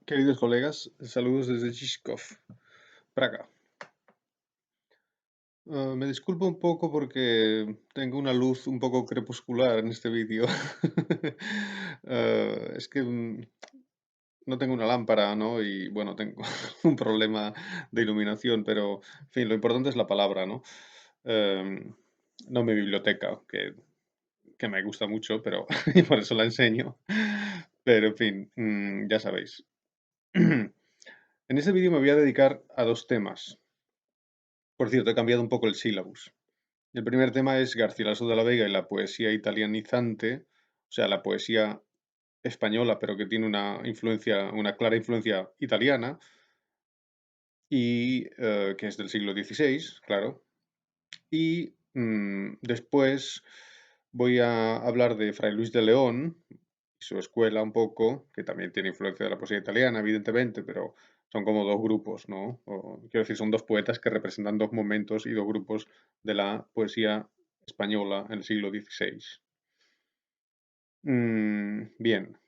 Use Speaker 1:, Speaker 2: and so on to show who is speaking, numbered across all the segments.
Speaker 1: Queridos colegas, saludos desde Žižkov, Praga. Me disculpo un poco porque tengo una luz un poco crepuscular en este vídeo. Es que no tengo una lámpara, ¿no? Y bueno, tengo un problema de iluminación, pero en fin, lo importante es la palabra, ¿no? Em, no mi biblioteca, que me gusta mucho, pero y por eso la enseño. Pero en fin, ya sabéis. En este vídeo me voy a dedicar a dos temas. Por cierto, he cambiado un poco el sílabus. El primer tema es Garcilaso de la Vega y la poesía italianizante, o sea, la poesía española, pero que tiene una clara influencia italiana, y que es del siglo XVI, claro. Y después voy a hablar de Fray Luis de León y su escuela un poco, que también tiene influencia de la poesía italiana, evidentemente, pero son como dos grupos, ¿no? Quiero decir, son dos poetas que representan dos momentos y dos grupos de la poesía española en el siglo XVI. Bien,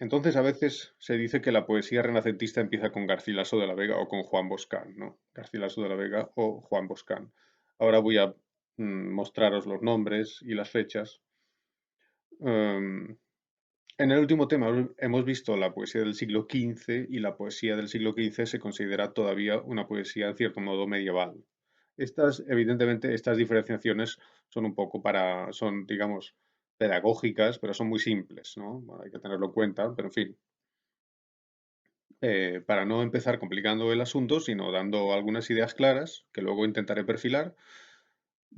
Speaker 1: entonces a veces se dice que la poesía renacentista empieza con Garcilaso de la Vega o con Juan Boscán, ¿no? Garcilaso de la Vega o Juan Boscán. Ahora voy a mostraros los nombres y las fechas. Em, en el último tema hemos visto la poesía del siglo XV y la poesía del siglo XV se considera todavía una poesía en cierto modo medieval. Evidentemente, estas diferenciaciones son un poco son, digamos, pedagógicas, pero son muy simples, ¿no? Bueno, hay que tenerlo en cuenta, pero en fin, para no empezar complicando el asunto, sino dando algunas ideas claras que luego intentaré perfilar.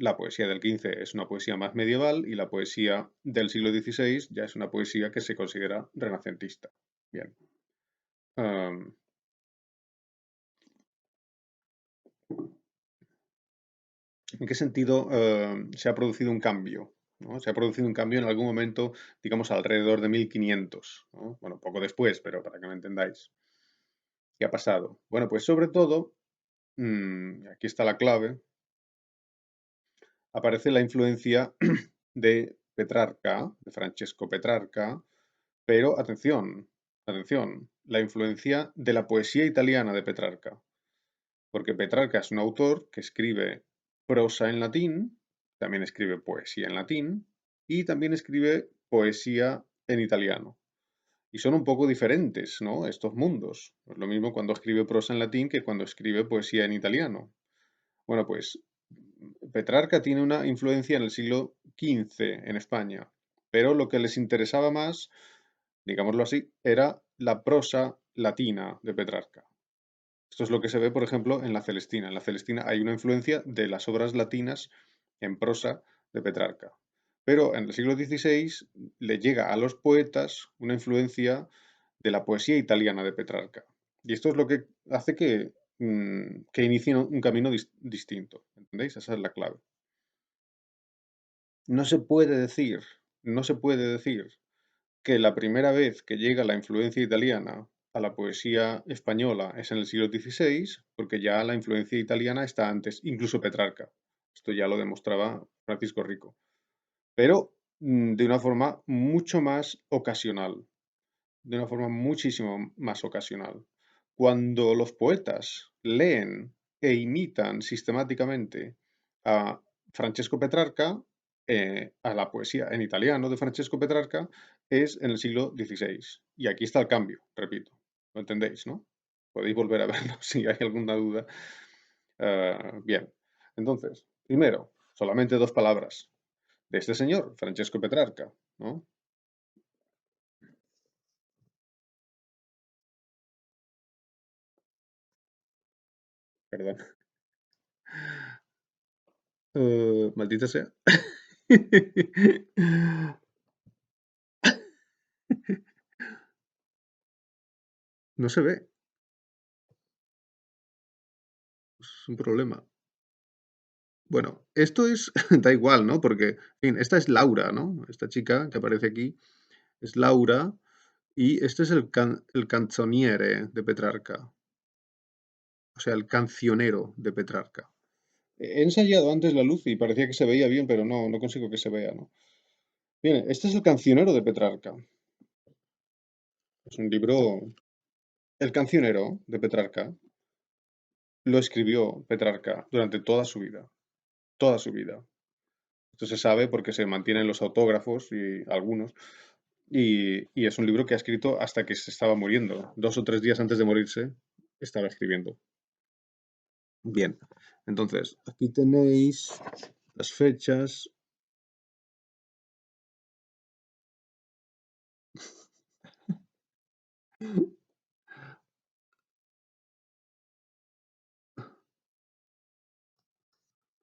Speaker 1: La poesía del XV es una poesía más medieval y la poesía del siglo XVI ya es una poesía que se considera renacentista. Bien. Am, ¿En qué sentido se ha producido un cambio? ¿No? Se ha producido un cambio en algún momento, digamos, alrededor de 1500, ¿no? Bueno, poco después, pero para que me entendáis. ¿Qué ha pasado? Bueno, pues sobre todo, aquí está la clave, aparece la influencia de Petrarca, de Francesco Petrarca, pero atención, la influencia de la poesía italiana de Petrarca, porque Petrarca es un autor que escribe prosa en latín, también escribe poesía en latín y también escribe poesía en italiano. Y son un poco diferentes, ¿no? Estos mundos. Es lo mismo cuando escribe prosa en latín que cuando escribe poesía en italiano. Bueno, pues Petrarca tiene una influencia en el siglo XV en España, pero lo que les interesaba más, digámoslo así, era la prosa latina de Petrarca. Esto es lo que se ve, por ejemplo, en la Celestina. En la Celestina hay una influencia de las obras latinas en prosa de Petrarca. Pero en el siglo XVI le llega a los poetas una influencia de la poesía italiana de Petrarca. Y esto es lo que hace que inicie un camino distinto. ¿Entendéis? Esa es la clave. No se puede decir, no se puede decir que la primera vez que llega la influencia italiana a la poesía española es en el siglo XVI, porque ya la influencia italiana está antes, incluso Petrarca. Esto ya lo demostraba Francisco Rico. Pero de una forma mucho más ocasional, de una forma muchísimo más ocasional. Cuando los poetas leen e imitan sistemáticamente a Francesco Petrarca, a la poesía en italiano de Francesco Petrarca, es en el siglo XVI. Y aquí está el cambio, repito. ¿Lo entendéis, no? Podéis volver a verlo si hay alguna duda. Bien, entonces, primero, solamente dos palabras de este señor, Francesco Petrarca, ¿no? Perdón. Maldita sea. No se ve, es un problema. Bueno, esto es, da igual, ¿no? Porque, en fin, esta es Laura, ¿no? Esta chica que aparece aquí es Laura y este es el canzoniere de Petrarca, o sea, el cancionero de Petrarca. He ensayado antes la luz y parecía que se veía bien, pero no consigo que se vea, ¿no? Bien, este es el cancionero de Petrarca. Es un libro. El cancionero de Petrarca lo escribió Petrarca durante toda su vida, toda su vida. Esto se sabe porque se mantienen los autógrafos y algunos, y es un libro que ha escrito hasta que se estaba muriendo. 2 o 3 días antes de morirse, estaba escribiendo. Bien, entonces, aquí tenéis las fechas.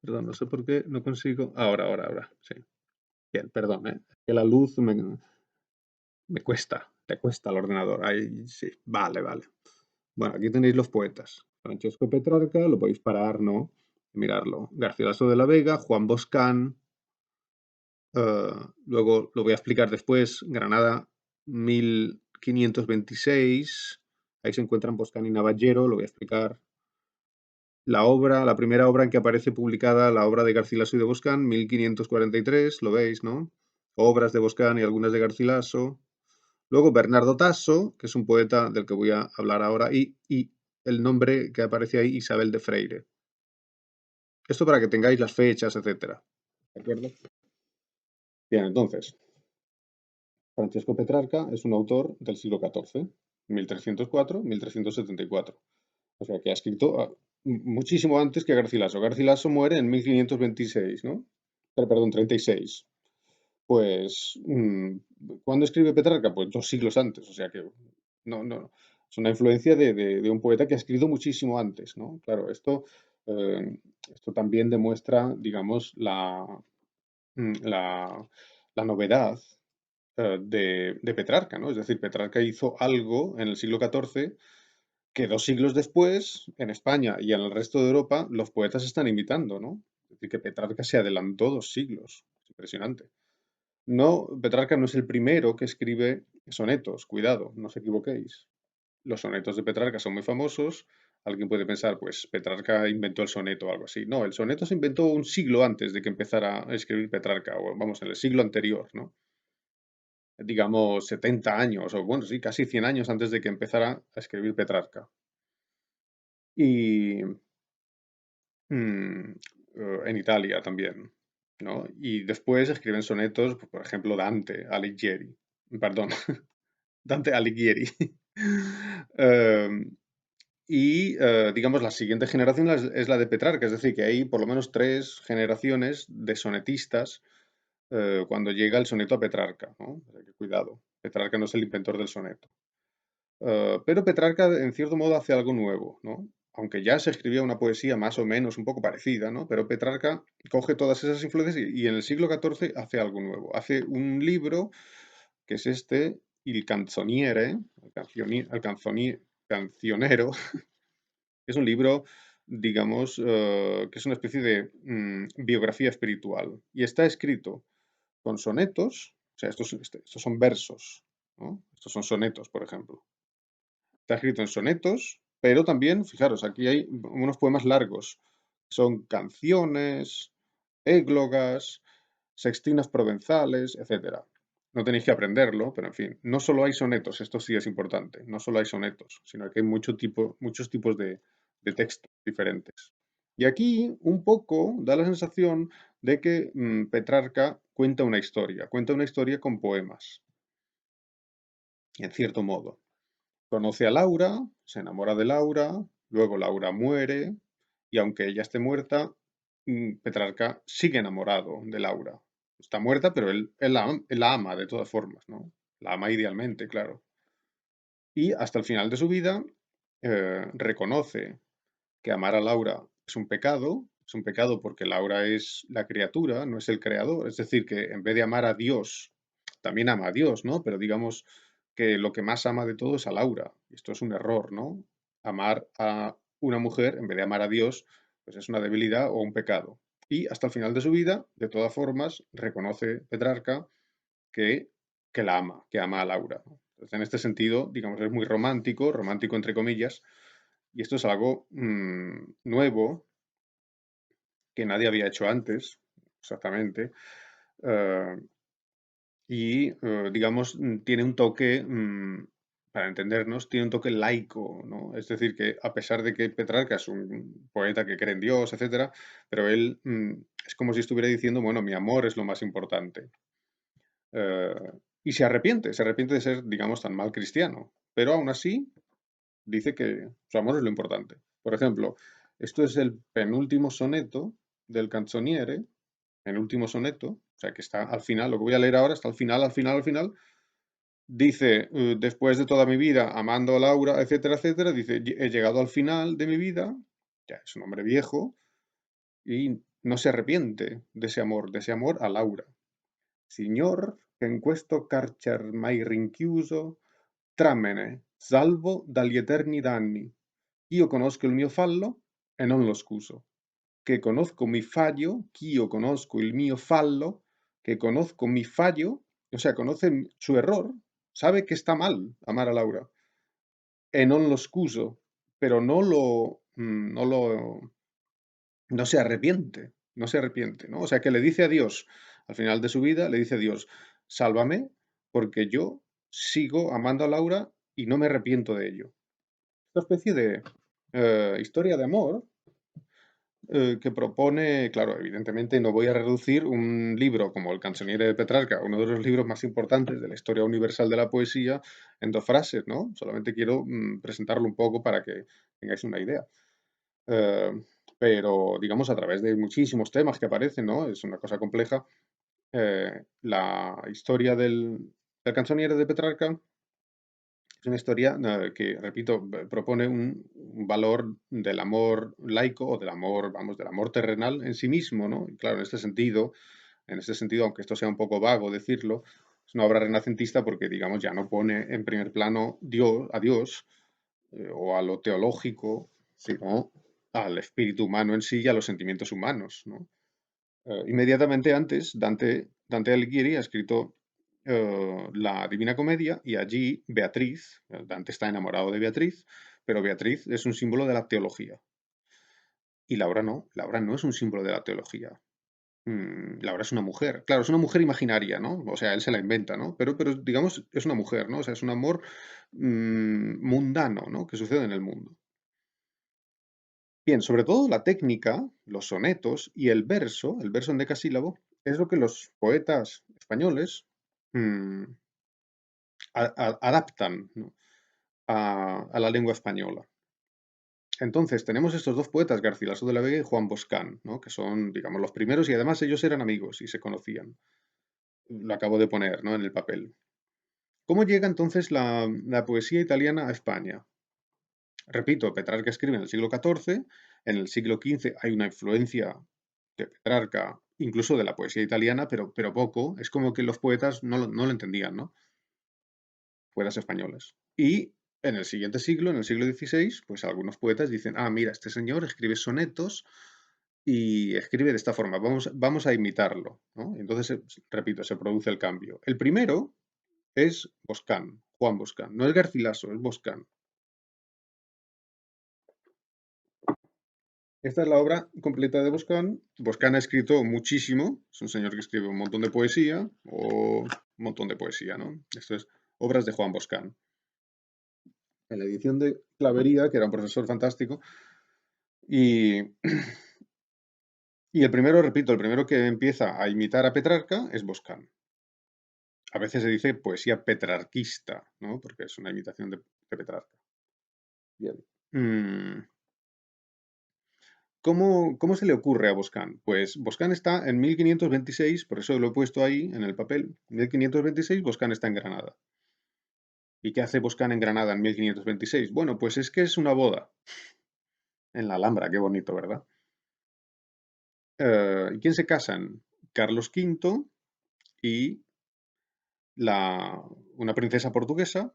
Speaker 1: Perdón, no sé por qué no consigo. Ahora, sí. Bien, perdón, ¿eh? Que la luz me cuesta, te cuesta al ordenador. Ahí sí, vale. Bueno, aquí tenéis los poetas. Francesco Petrarca, lo podéis parar, ¿no? Mirarlo. Garcilaso de la Vega, Juan Boscán, luego lo voy a explicar después. Granada, 1526. Ahí se encuentran Boscán y Navallero, lo voy a explicar. La primera obra en que aparece publicada, la obra de Garcilaso y de Boscán, 1543, lo veis, ¿no? Obras de Boscán y algunas de Garcilaso. Luego Bernardo Tasso, que es un poeta del que voy a hablar ahora, y el nombre que aparece ahí, Isabel de Freire. Esto para que tengáis las fechas, etcétera. ¿De acuerdo? Bien, entonces, Francesco Petrarca es un autor del siglo XIV, 1304-1374. O sea, que ha escrito muchísimo antes que Garcilaso. Garcilaso muere en 1526, ¿no? Perdón, 36. Pues, ¿cuándo escribe Petrarca? Pues 2 siglos antes. O sea que no. Es una influencia de un poeta que ha escrito muchísimo antes, ¿no? Claro, esto también demuestra, digamos, la novedad de Petrarca, ¿no? Es decir, Petrarca hizo algo en el siglo XIV que 2 siglos después, en España y en el resto de Europa, los poetas están imitando, ¿no? Es decir, que Petrarca se adelantó 2 siglos. Es impresionante. No, Petrarca no es el primero que escribe sonetos, cuidado, no os equivoquéis. Los sonetos de Petrarca son muy famosos. Alguien puede pensar, pues Petrarca inventó el soneto o algo así. No, el soneto se inventó un siglo antes de que empezara a escribir Petrarca, o vamos, en el siglo anterior, ¿no? Digamos 70 años, o bueno, sí, casi 100 años antes de que empezara a escribir Petrarca. Y mm, en Italia también, ¿no? Y después escriben sonetos, pues, por ejemplo, Dante Alighieri, perdón, Dante Alighieri. Em, digamos, la siguiente generación es la de Petrarca, es decir, que hay por lo menos 3 generaciones de sonetistas cuando llega el soneto a Petrarca, ¿no? O sea que cuidado, Petrarca no es el inventor del soneto. Pero Petrarca, en cierto modo, hace algo nuevo, ¿no? Aunque ya se escribía una poesía más o menos un poco parecida, ¿no? Pero Petrarca coge todas esas influencias y en el siglo XIV hace algo nuevo. Hace un libro que es este, Il Canzoniere, Cancionero, que es un libro, digamos, que es una especie de biografía espiritual. Y está escrito con sonetos, o sea, estos son versos, ¿no? Estos son sonetos, por ejemplo. Está escrito en sonetos, pero también, fijaros, aquí hay unos poemas largos. Son canciones, églogas, sextinas provenzales, etcétera. No tenéis que aprenderlo, pero en fin, no solo hay sonetos, esto sí es importante, no solo hay sonetos, sino que hay muchos tipos de textos diferentes. Y aquí un poco da la sensación de que Petrarca cuenta una historia con poemas, en cierto modo. Conoce a Laura, se enamora de Laura, luego Laura muere y aunque ella esté muerta, Petrarca sigue enamorado de Laura. Está muerta, pero él la ama de todas formas, ¿no? La ama idealmente, claro. Y hasta el final de su vida reconoce que amar a Laura es un pecado porque Laura es la criatura, no es el creador. Es decir, que en vez de amar a Dios, también ama a Dios, ¿no? Pero digamos que lo que más ama de todo es a Laura. Y esto es un error, ¿no? Amar a una mujer en vez de amar a Dios, pues es una debilidad o un pecado. Y hasta el final de su vida, de todas formas, reconoce Petrarca que, que la ama, que ama a Laura, ¿no? Entonces, en este sentido, digamos, es muy romántico, romántico entre comillas, y esto es algo nuevo que nadie había hecho antes, exactamente. eh, digamos, tiene un toque para entendernos, tiene un toque laico, ¿no? Es decir, que a pesar de que Petrarca es un poeta que cree en Dios, etcétera, pero él es como si estuviera diciendo, bueno, mi amor es lo más importante. Eh, y se arrepiente de ser, digamos, tan mal cristiano, pero aún así dice que su amor es lo importante. Por ejemplo, esto es el penúltimo soneto del Canzoniere, penúltimo soneto, o sea que está al final, lo que voy a leer ahora está al final, al final, al final. Dice, después de toda mi vida amando a Laura, etcétera, etcétera, dice, he llegado al final de mi vida, ya es un hombre viejo, y no se arrepiente de ese amor a Laura. Signor, che in questo carcer mai rinchiuso, trammene, salvo dagli eterni danni. Io conosco il mio fallo e non lo scuso. Che conozco mi fallo, que io conozco il mio fallo, que conozco mi fallo, o sea, conoce su error, sabe que está mal amar a Laura, e non lo scuso, pero no se arrepiente, no se arrepiente, ¿no? O sea, que le dice a Dios, al final de su vida, le dice a Dios, sálvame, porque yo sigo amando a Laura y no me arrepiento de ello. Esta especie de historia de amor que propone, claro, evidentemente no voy a reducir un libro como El Canzoniere de Petrarca, uno de los libros más importantes de la historia universal de la poesía, en dos frases, ¿no? Solamente quiero presentarlo un poco para que tengáis una idea. Eh, pero, digamos, a través de muchísimos temas que aparecen, ¿no? Es una cosa compleja. La historia del Canzoniere de Petrarca es una historia que, repito, propone un valor del amor laico o del amor, vamos, del amor terrenal en sí mismo, ¿no? Y claro, en este sentido, aunque esto sea un poco vago decirlo, es una obra renacentista porque, digamos, ya no pone en primer plano a Dios o a lo teológico, sino al espíritu humano en sí y a los sentimientos humanos, ¿no? Inmediatamente antes, Dante Alighieri ha escrito la Divina Comedia y allí Beatriz, Dante está enamorado de Beatriz, pero Beatriz es un símbolo de la teología. Y Laura no es un símbolo de la teología. Laura es una mujer. Claro, es una mujer imaginaria, ¿no? O sea, él se la inventa, ¿no? Pero digamos, es una mujer, ¿no? O sea, es un amor mundano, ¿no? Que sucede en el mundo. Bien, sobre todo la técnica, los sonetos y el verso en decasílabo, es lo que los poetas españoles mm, adaptan, ¿no? a la lengua española. Entonces, tenemos estos dos poetas, Garcilaso de la Vega y Juan Boscán, ¿no? Que son, digamos, los primeros y además ellos eran amigos y se conocían. Lo acabo de poner, ¿no? En el papel. ¿Cómo llega entonces la poesía italiana a España? Repito, Petrarca escribe en el siglo XIV, en el siglo XV hay una influencia de Petrarca, incluso de la poesía italiana, pero poco. Es como que los poetas no lo entendían, ¿no? Poetas españoles. Y en el siguiente siglo, en el siglo XVI, pues algunos poetas dicen, ah, mira, este señor escribe sonetos y escribe de esta forma, vamos a imitarlo, ¿no? Entonces, repito, se produce el cambio. El primero es Boscán, Juan Boscán. No es Garcilaso, es Boscán. Esta es la obra completa de Boscán. Boscán ha escrito muchísimo. Es un señor que escribe un montón de poesía, o un montón de poesía, ¿no? Esto es obras de Juan Boscán. En la edición de Clavería, que era un profesor fantástico, y, y el primero, repito, el primero que empieza a imitar a Petrarca es Boscán. A veces se dice poesía petrarquista, ¿no? Porque es una imitación de Petrarca. Bien. ¿Cómo se le ocurre a Boscán? Pues Boscán está en 1526, por eso lo he puesto ahí en el papel. En 1526 Boscán está en Granada. ¿Y qué hace Boscán en Granada en 1526? Bueno, pues es que es una boda en la Alhambra, qué bonito, ¿verdad? ¿Y quién se casan? Carlos V y una princesa portuguesa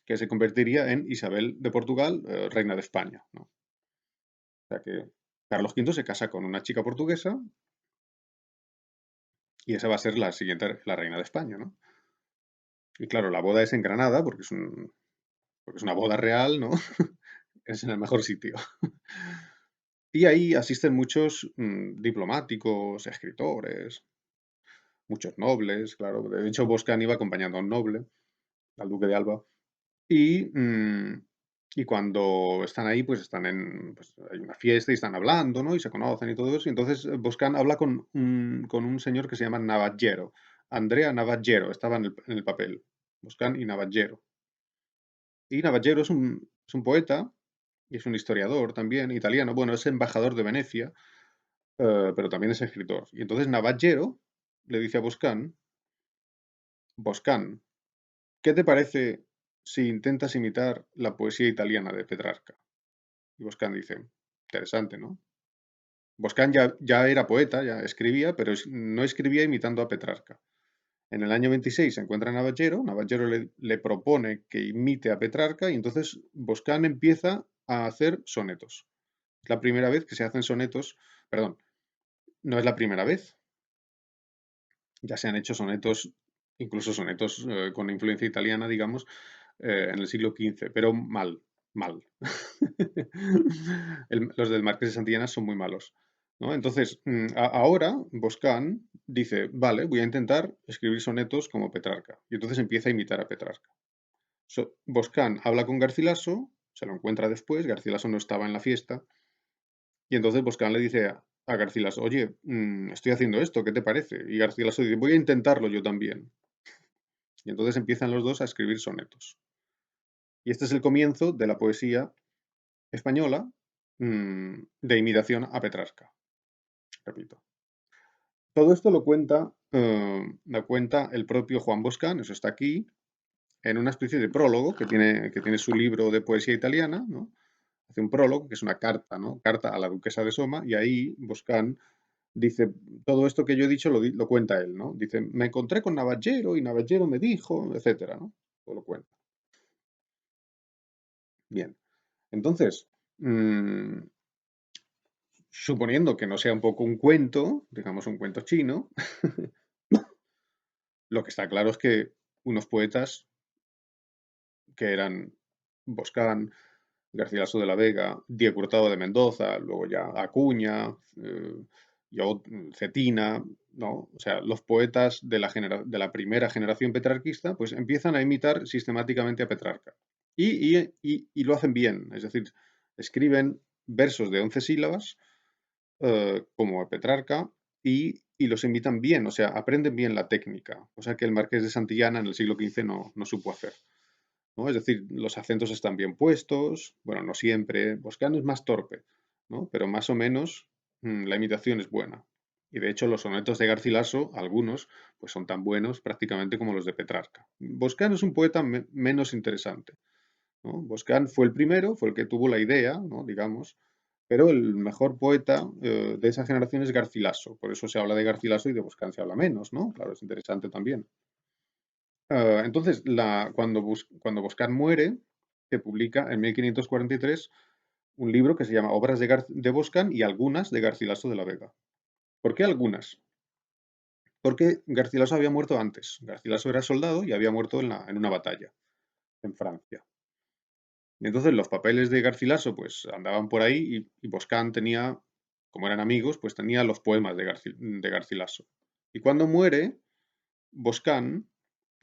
Speaker 1: que se convertiría en Isabel de Portugal, reina de España, ¿no? O sea que Carlos V se casa con una chica portuguesa y esa va a ser la siguiente, la reina de España, ¿no? Y claro, la boda es en Granada porque es una boda real, ¿no? Es en el mejor sitio. Y ahí asisten muchos diplomáticos, escritores, muchos nobles, claro. De hecho, Boscán iba acompañando a un noble, al duque de Alba. Y cuando están ahí, pues pues hay una fiesta y están hablando, ¿no? Y se conocen y todo eso. Y entonces Boscan habla con un señor que se llama Navagero. Andrea Navagero estaba en el papel. Boscan y Navagero. Y Navagero es un poeta y es un historiador también, italiano. Bueno, es embajador de Venecia, pero también es escritor. Y entonces Navagero le dice a Boscan, Boscan, ¿qué te parece si intentas imitar la poesía italiana de Petrarca? Y Boscan dice, interesante, ¿no? Boscan ya era poeta, ya escribía, pero no escribía imitando a Petrarca. En el año 26 se encuentra Navagero, Navagero le propone que imite a Petrarca y entonces Boscan empieza a hacer sonetos. Es la primera vez que se hacen sonetos, perdón, no es la primera vez, ya se han hecho sonetos, incluso sonetos con influencia italiana, digamos, en el siglo XV, pero mal. Los del Marqués de Santillana son muy malos, ¿no? Entonces, ahora Boscan dice, vale, voy a intentar escribir sonetos como Petrarca. Y entonces empieza a imitar a Petrarca. Boscan habla con Garcilaso, se lo encuentra después, Garcilaso no estaba en la fiesta, y entonces Boscan le dice a Garcilaso, oye, estoy haciendo esto, ¿qué te parece? Y Garcilaso dice, voy a intentarlo yo también. Y entonces empiezan los dos a escribir sonetos. Y este es el comienzo de la poesía española de imitación a Petrarca, repito. Todo esto lo cuenta el propio Juan Boscan, eso está aquí, en una especie de prólogo que tiene su libro de poesía italiana, ¿no? Hace un prólogo, que es una carta, ¿no? Carta a la duquesa de Soma, y ahí Boscan dice, todo esto que yo he dicho lo cuenta él, ¿no? Dice, me encontré con Navagero y Navagero me dijo, etcétera, ¿no? Todo lo cuenta. Bien. Entonces, mmm, suponiendo que no sea un poco un cuento, digamos un cuento chino, lo que está claro es que unos poetas que eran Boscán, Garcilaso de la Vega, Diego Hurtado de Mendoza, luego ya Acuña, Cetina, ¿no? O sea, los poetas de la primera generación petrarquista, pues empiezan a imitar sistemáticamente a Petrarca. Y lo hacen bien, es decir, escriben versos de 11 sílabas como a Petrarca, y los imitan bien, o sea, aprenden bien la técnica, cosa que el Marqués de Santillana en el siglo XV no supo hacer, ¿no? Es decir, los acentos están bien puestos, bueno, no siempre, Boscán es más torpe, ¿no? Pero más o menos la imitación es buena. Y de hecho los sonetos de Garcilaso, algunos, pues son tan buenos prácticamente como los de Petrarca. Boscán es un poeta menos interesante, ¿no? Boscán fue el primero, fue el que tuvo la idea, ¿no? Digamos, pero el mejor poeta de esa generación es Garcilaso. Por eso se habla de Garcilaso y de Boscán se habla menos, ¿no? Claro, es interesante también. Entonces, cuando Boscán muere, se publica en 1543 un libro que se llama Obras de Boscán y algunas de Garcilaso de la Vega. ¿Por qué algunas? Porque Garcilaso había muerto antes. Garcilaso era soldado y había muerto en una batalla en Francia. Y entonces los papeles de Garcilaso pues andaban por ahí y Boscán tenía, como eran amigos, pues tenía los poemas de Garcilaso. Y cuando muere, Boscán,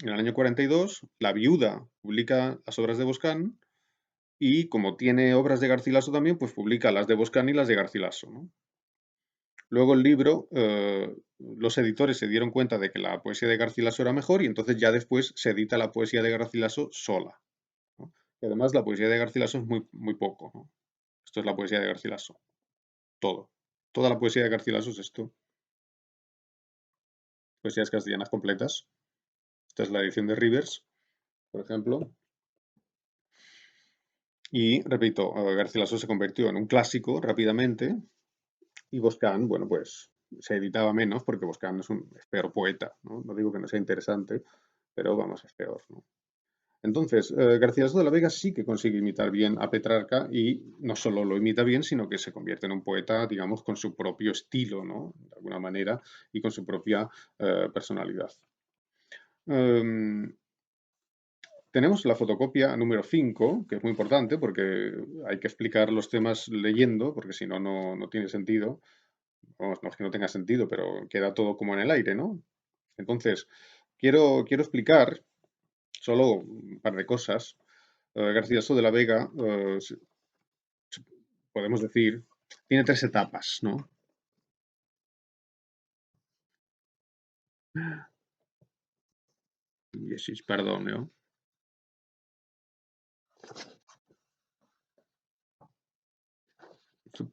Speaker 1: en el año 42, la viuda publica las obras de Boscán y como tiene obras de Garcilaso también, pues publica las de Boscán y las de Garcilaso, ¿no? Luego el libro, los editores se dieron cuenta de que la poesía de Garcilaso era mejor y entonces ya después se edita la poesía de Garcilaso sola, ¿no? Y además la poesía de Garcilaso es muy poco, ¿no? Esto es la poesía de Garcilaso, todo. Toda la poesía de Garcilaso es esto. Poesías castellanas completas. Esta es la edición de Rivers, por ejemplo. Y, repito, Garcilaso se convirtió en un clásico rápidamente y Boscán, bueno, pues se editaba menos porque Boscán es peor poeta, ¿no? No digo que no sea interesante, pero vamos, es peor, ¿no? Entonces, Garcilaso de la Vega sí que consigue imitar bien a Petrarca y no solo lo imita bien, sino que se convierte en un poeta, digamos, con su propio estilo, ¿no? De alguna manera, y con su propia personalidad. Em, Tenemos la fotocopia número 5, que es muy importante porque hay que explicar los temas leyendo, porque si no, no tiene sentido. Vamos, no es que no tenga sentido, pero queda todo como en el aire, ¿no? Entonces, quiero explicar solo un par de cosas Garcilaso de la Vega, podemos decir, tiene tres etapas, ¿no? Sí, perdón, ¿no?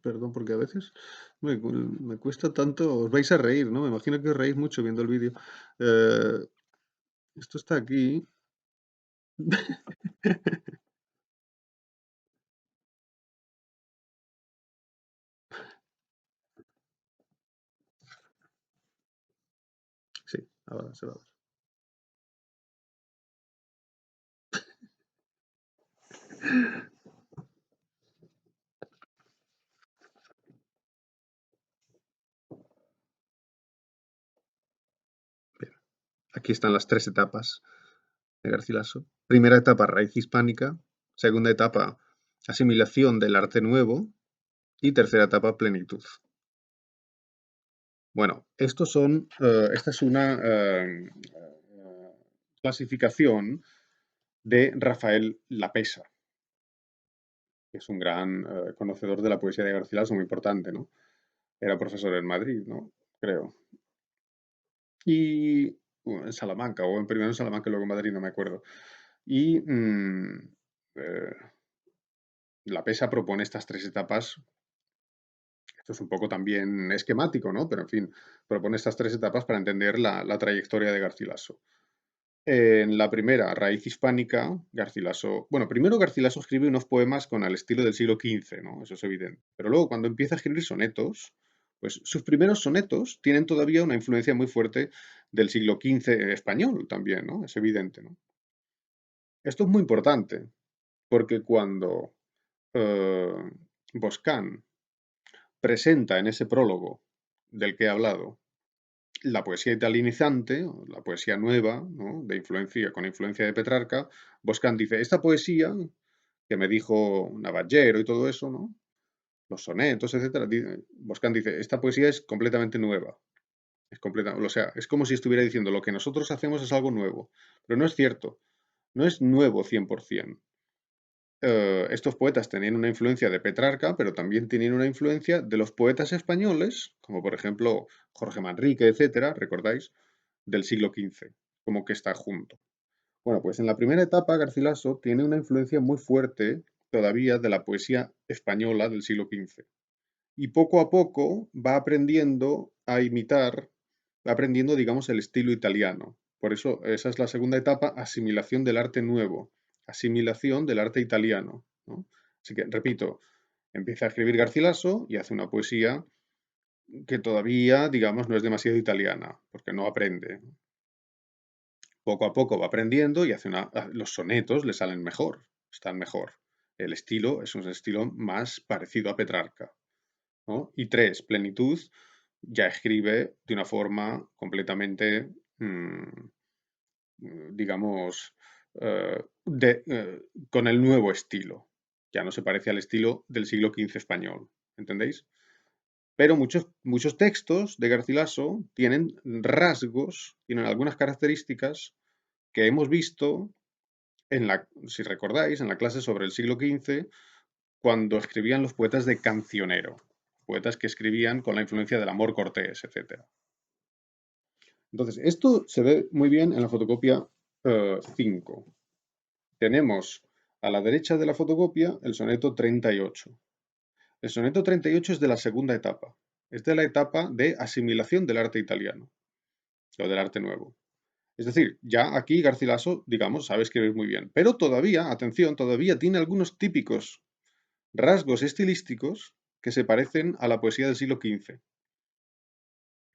Speaker 1: Perdón, porque a veces me cuesta tanto, os vais a reír, ¿no? Me imagino que os reís mucho viendo el vídeo. Eh, esto está aquí. Sí, ahora se va a ver. Aquí están las tres etapas de Garcilaso. Primera etapa, raíz hispánica. Segunda etapa, asimilación del arte nuevo. Y tercera etapa, plenitud. Bueno, esta es una clasificación de Rafael Lapesa, que es un gran conocedor de la poesía de Garcilaso, muy importante, ¿no? Era profesor en Madrid, ¿no? Creo. Y en Salamanca, o en primero en Salamanca y luego en Madrid, no me acuerdo. Y eh, Lapesa propone estas tres etapas. Esto es un poco también esquemático, ¿no? Pero en fin, propone estas tres etapas para entender la trayectoria de Garcilaso. En la primera, raíz hispánica, Garcilaso. Bueno, primero Garcilaso escribe unos poemas con el estilo del siglo XV, ¿no? Eso es evidente. Pero luego, cuando empieza a escribir sonetos, pues sus primeros sonetos tienen todavía una influencia muy fuerte del siglo XV español también, ¿no? Es evidente, ¿no? Esto es muy importante, porque cuando eh, Boscán presenta en ese prólogo del que he hablado la poesía italianizante, o la poesía nueva, ¿no? De influencia, con influencia de Petrarca, Boscán dice, esta poesía que me dijo Navallero y todo eso, ¿no? Los sonetos, etcétera, Boscán dice, esta poesía es completamente nueva. O sea, es como si estuviera diciendo, lo que nosotros hacemos es algo nuevo. Pero no es cierto. No es nuevo 100%. Estos poetas tenían una influencia de Petrarca, pero también tenían una influencia de los poetas españoles, como por ejemplo Jorge Manrique, etcétera, ¿recordáis? Del siglo XV, como que está junto. Bueno, pues en la primera etapa Garcilaso tiene una influencia muy fuerte todavía de la poesía española del siglo XV. Y poco a poco va aprendiendo a imitar, va aprendiendo, digamos, el estilo italiano. Por eso esa es la segunda etapa, asimilación del arte nuevo, asimilación del arte italiano, ¿no? Así que, repito, empieza a escribir Garcilaso y hace una poesía que todavía, digamos, no es demasiado italiana, porque no aprende. Poco a poco va aprendiendo y los sonetos le salen mejor, están mejor. El estilo es un estilo más parecido a Petrarca, ¿no? Y tres, plenitud, ya escribe de una forma completamente, digamos, con el nuevo estilo. Ya no se parece al estilo del siglo XV español, ¿entendéis? Pero muchos textos de Garcilaso tienen rasgos, tienen algunas características que hemos visto si recordáis, en la clase sobre el siglo XV, cuando escribían los poetas de cancionero, poetas que escribían con la influencia del amor cortés, etc. Entonces, esto se ve muy bien en la fotocopia 5. Tenemos a la derecha de la fotocopia el soneto 38. El soneto 38 es de la segunda etapa, es de la etapa de asimilación del arte italiano, o del arte nuevo. Es decir, ya aquí Garcilaso, digamos, sabe escribir muy bien, pero todavía, atención, todavía tiene algunos típicos rasgos estilísticos que se parecen a la poesía del siglo XV.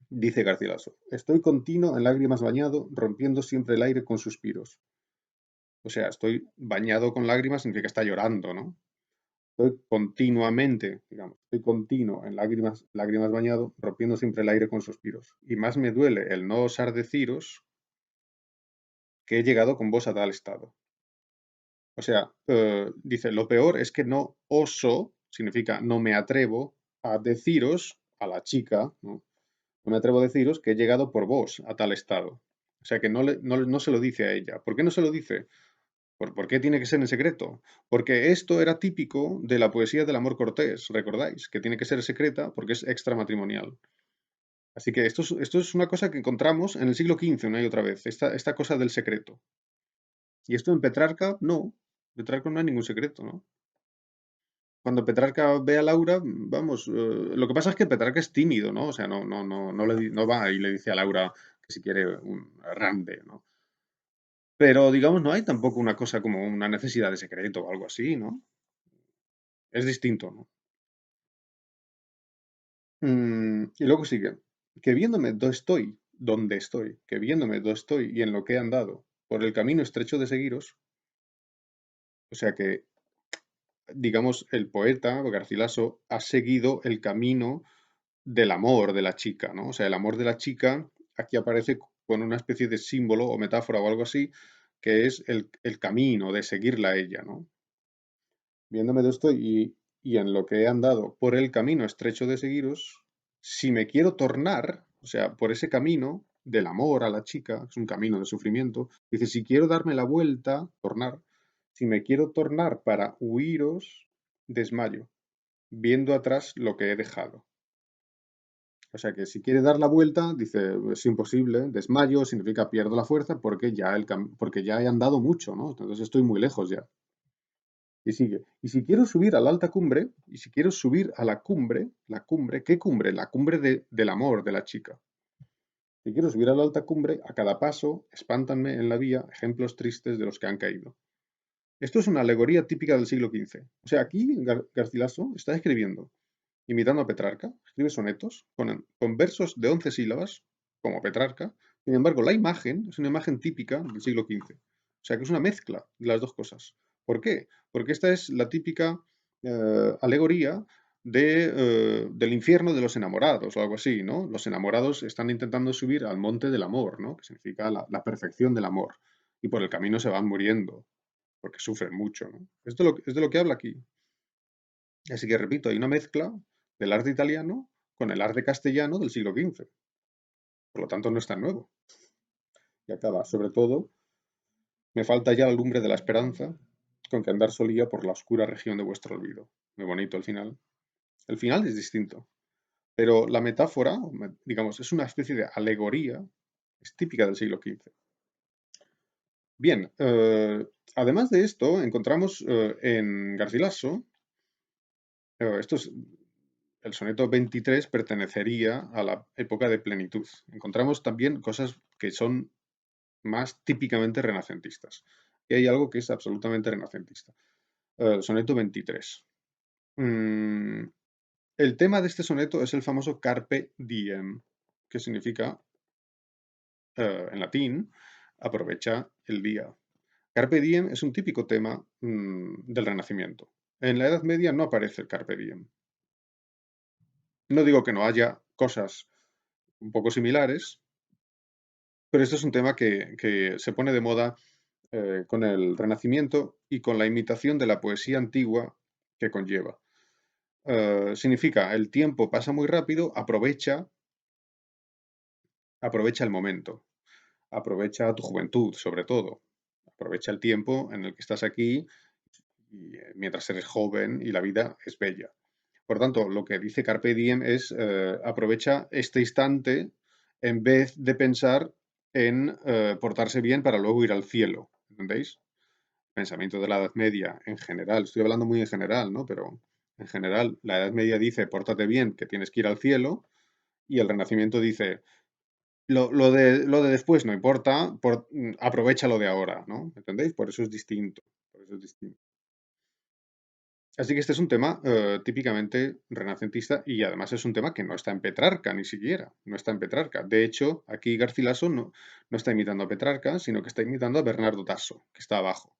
Speaker 1: Dice Garcilaso, estoy continuo en lágrimas bañado, rompiendo siempre el aire con suspiros. O sea, estoy bañado con lágrimas significa que está llorando, ¿no? Estoy continuamente, digamos, estoy continuo en lágrimas bañado, rompiendo siempre el aire con suspiros. Y más me duele el no osar deciros que he llegado con vos a tal estado. O sea, dice, lo peor es que no oso, significa no me atrevo a deciros a la chica, ¿no? No me atrevo a deciros que he llegado por vos a tal estado. O sea que no se lo dice a ella. ¿Por qué no se lo dice? ¿Por qué tiene que ser en secreto? Porque esto era típico de la poesía del amor cortés, ¿recordáis? Que tiene que ser secreta porque es extramatrimonial. Así que esto es una cosa que encontramos en el siglo XV una y otra vez, esta cosa del secreto. Y esto en Petrarca, no. En Petrarca no hay ningún secreto, ¿no? Cuando Petrarca ve a Laura, vamos, lo que pasa es que Petrarca es tímido, ¿no? O sea, no va y le dice a Laura que si quiere un rande, ¿no? Pero, digamos, no hay tampoco una cosa como una necesidad de secreto o algo así, ¿no? Es distinto, ¿no? Y luego sigue, que viéndome donde estoy, que viéndome donde estoy y en lo que he andado, por el camino estrecho de seguiros, o sea que, digamos, el poeta Garcilaso ha seguido el camino del amor de la chica, ¿no? O sea, el amor de la chica aquí aparece con una especie de símbolo o metáfora o algo así, que es el camino de seguirla a ella, ¿no? Viéndome de esto y en lo que he andado por el camino estrecho de seguiros, si me quiero tornar, o sea, por ese camino del amor a la chica, es un camino de sufrimiento, dice, si quiero darme la vuelta, tornar, si me quiero tornar para huiros, desmayo, viendo atrás lo que he dejado. O sea que si quiere dar la vuelta, dice, es imposible, desmayo, significa pierdo la fuerza porque porque ya he andado mucho, ¿no? Entonces estoy muy lejos ya. Y sigue. Y si quiero subir a la alta cumbre, y si quiero subir a la cumbre, ¿qué cumbre? La cumbre del amor de la chica. Si quiero subir a la alta cumbre, a cada paso, espántanme en la vía ejemplos tristes de los que han caído. Esto es una alegoría típica del siglo XV. O sea, aquí Garcilaso está escribiendo, imitando a Petrarca, escribe sonetos con versos de 11 sílabas, como Petrarca. Sin embargo, la imagen es una imagen típica del siglo XV. O sea, que es una mezcla de las dos cosas. ¿Por qué? Porque esta es la típica alegoría del infierno de los enamorados o algo así, ¿no? Los enamorados están intentando subir al monte del amor, ¿no? Que significa la perfección del amor. Y por el camino se van muriendo, porque sufren mucho, ¿no? Es de lo que habla aquí. Así que repito, hay una mezcla del arte italiano con el arte castellano del siglo XV. Por lo tanto, no es tan nuevo. Y acaba, sobre todo, me falta ya la lumbre de la esperanza con que andar solía por la oscura región de vuestro olvido. Muy bonito el final. El final es distinto, pero la metáfora, digamos, es una especie de alegoría, es típica del siglo XV. Bien, además de esto, encontramos en Garcilaso, esto es el soneto 23 pertenecería a la época de plenitud. Encontramos también cosas que son más típicamente renacentistas. Y hay algo que es absolutamente renacentista. El soneto 23. Mm, el tema de este soneto es el famoso carpe diem, que significa, en latín, aprovecha el día. Carpe diem es un típico tema del Renacimiento. En la Edad Media no aparece el carpe diem. No digo que no haya cosas un poco similares, pero esto es un tema que se pone de moda con el Renacimiento y con la imitación de la poesía antigua que conlleva. Significa, el tiempo pasa muy rápido, aprovecha el momento, aprovecha tu juventud, sobre todo. Aprovecha el tiempo en el que estás aquí y, mientras eres joven y la vida es bella. Por tanto, lo que dice Carpe Diem es aprovecha este instante en vez de pensar en portarse bien para luego ir al cielo. ¿Entendéis? Pensamiento de la Edad Media en general, estoy hablando muy en general, ¿no? Pero en general, la Edad Media dice, pórtate bien, que tienes que ir al cielo, y el Renacimiento dice, lo de después no importa, aprovecha lo de ahora, ¿no? ¿Entendéis? Por eso es distinto. Por eso es distinto. Así que este es un tema típicamente renacentista y además es un tema que no está en Petrarca ni siquiera, no está en Petrarca. De hecho, aquí Garcilaso no está imitando a Petrarca, sino que está imitando a Bernardo Tasso, que está abajo.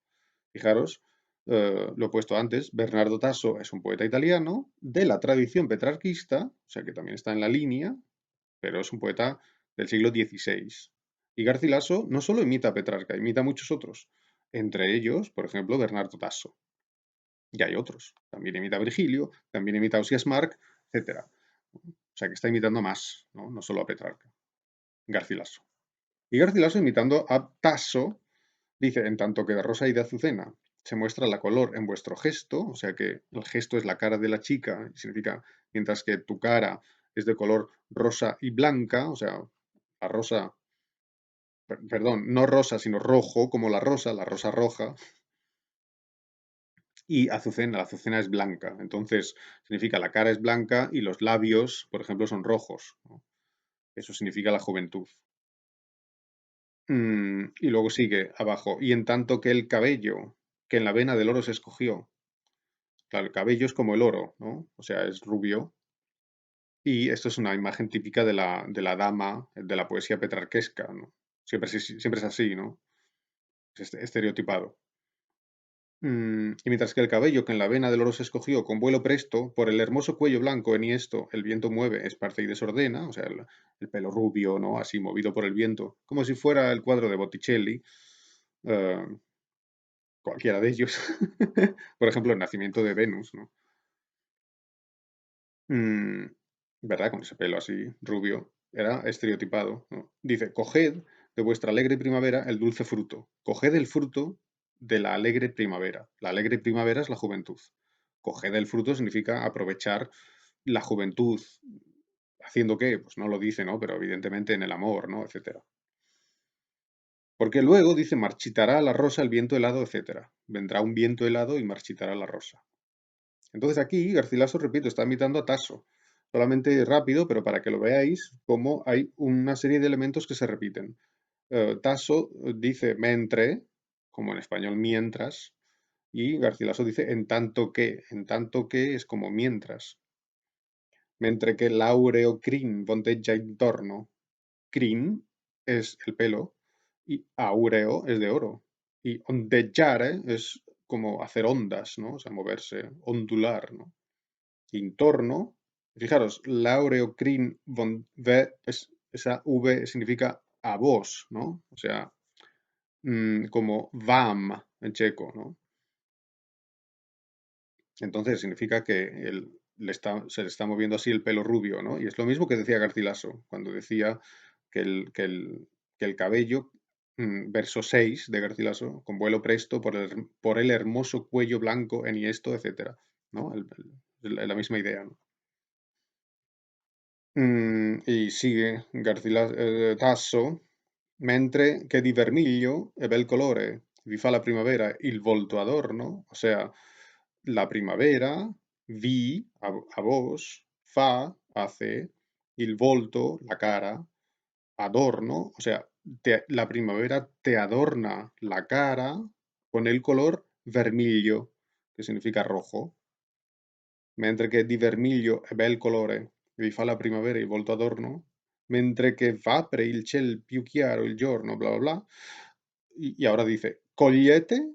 Speaker 1: Fijaros, lo he puesto antes, Bernardo Tasso es un poeta italiano de la tradición petrarquista, o sea que también está en la línea, pero es un poeta del siglo XVI. Y Garcilaso no solo imita a Petrarca, imita a muchos otros, entre ellos, por ejemplo, Bernardo Tasso. Y hay otros. También imita a Virgilio, también imita a Ausias Marc, etc. O sea que está imitando más, ¿no? No solo a Petrarca. Garcilaso. Y Garcilaso imitando a Tasso, Dice, en tanto que de rosa y de azucena se muestra la color en vuestro gesto, o sea que el gesto es la cara de la chica, y significa, mientras que tu cara es de color rosa y blanca, o sea, la rosa, perdón, no rosa, sino rojo, como la rosa roja, y azucena, la azucena es blanca. Entonces, significa la cara es blanca y los labios, por ejemplo, son rojos, ¿no? Eso significa la juventud. Y luego sigue abajo. Y en tanto que el cabello, que en la vena del oro se escogió. Claro, el cabello es como el oro, ¿no? O sea, es rubio. Y esto es una imagen típica de la dama de la poesía petrarquesca, ¿no? Siempre es así, ¿no? Es estereotipado. Y mientras que el cabello que en la vena del oro se escogió con vuelo presto, por el hermoso cuello blanco enhiesto, el viento mueve, esparce y desordena, o sea, el pelo rubio, ¿no? Así movido por el viento, como si fuera el cuadro de Botticelli, eh, cualquiera de ellos. Por ejemplo, el nacimiento de Venus, ¿no? Mm, ¿Verdad? Con ese pelo así, rubio. Era estereotipado, ¿no? Dice, coged de vuestra alegre primavera el dulce fruto. Coged el fruto de la alegre primavera. La alegre primavera es la juventud. Coged el fruto significa aprovechar la juventud. ¿Haciendo qué? Pues no lo dice, ¿no? Pero evidentemente en el amor, ¿no? Etcétera. Porque luego dice, marchitará la rosa el viento helado, etcétera. Vendrá un viento helado y marchitará la rosa. Entonces aquí Garcilaso, repito, está imitando a Tasso. Solamente rápido, pero para que lo veáis, como hay una serie de elementos que se repiten. Tasso dice mentre, como en español mientras, y Garcilaso dice en tanto que es como mientras. Mentre que l'aureo crin vonteggia intorno. Crin es el pelo y aureo es de oro. Y ondeggiare es como hacer ondas, ¿no? O sea, moverse, ondular, ¿no? Intorno. Fijaros, Laureocrin von V, esa V significa a vos, ¿no? O sea, como vam en checo, ¿no? Entonces significa que se le está moviendo así el pelo rubio, ¿no? Y es lo mismo que decía Garcilaso, cuando decía que el cabello, verso 6 de Garcilaso, con vuelo presto por el hermoso cuello blanco enhiesto, etcétera, ¿no? La misma idea, ¿no? Y sigue Tasso, mentre che di vermiglio è bel colore, vi fa la primavera il volto adorno, o sea, la primavera, a vos, fa, hace, il volto, la cara, adorno, o sea, la primavera te adorna la cara con el color vermiglio, que significa rojo. Mentre che di vermiglio è bel colore, vi fa la primavera il volto adorno, mentre che v'apre il ciel più chiaro il giorno, bla bla bla. Y ahora dice, cogliete,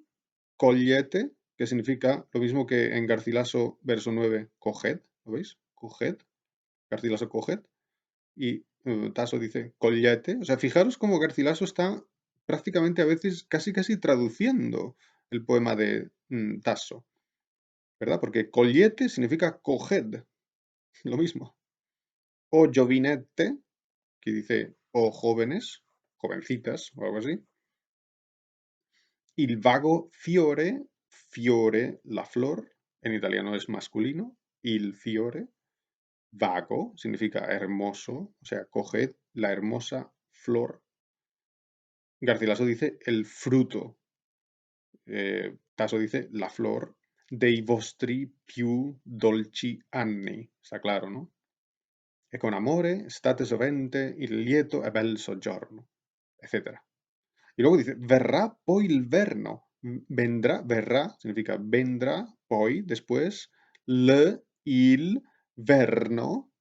Speaker 1: que significa lo mismo que en Garcilaso verso 9, coged, ¿lo veis? Coged, Garcilaso coged, y Tasso dice, cogliete. O sea, fijaros cómo Garcilaso está prácticamente a veces casi casi traduciendo el poema de Tasso, ¿verdad? Porque cogliete significa coged, lo mismo. O giovinette, que dice o jóvenes, jovencitas o algo así. Il vago fiore, fiore, la flor, en italiano es masculino, il fiore, vago, significa hermoso, o sea, coged la hermosa flor. Garcilaso dice el fruto, Tasso dice la flor, dei vostri più dolci anni, está claro, ¿no? E con amore state sovente il lieto e bel soggiorno, etcétera. Y luego dice, verrà poi il verno. Vendrá, verrà, significa vendrá, poi, después, il verno,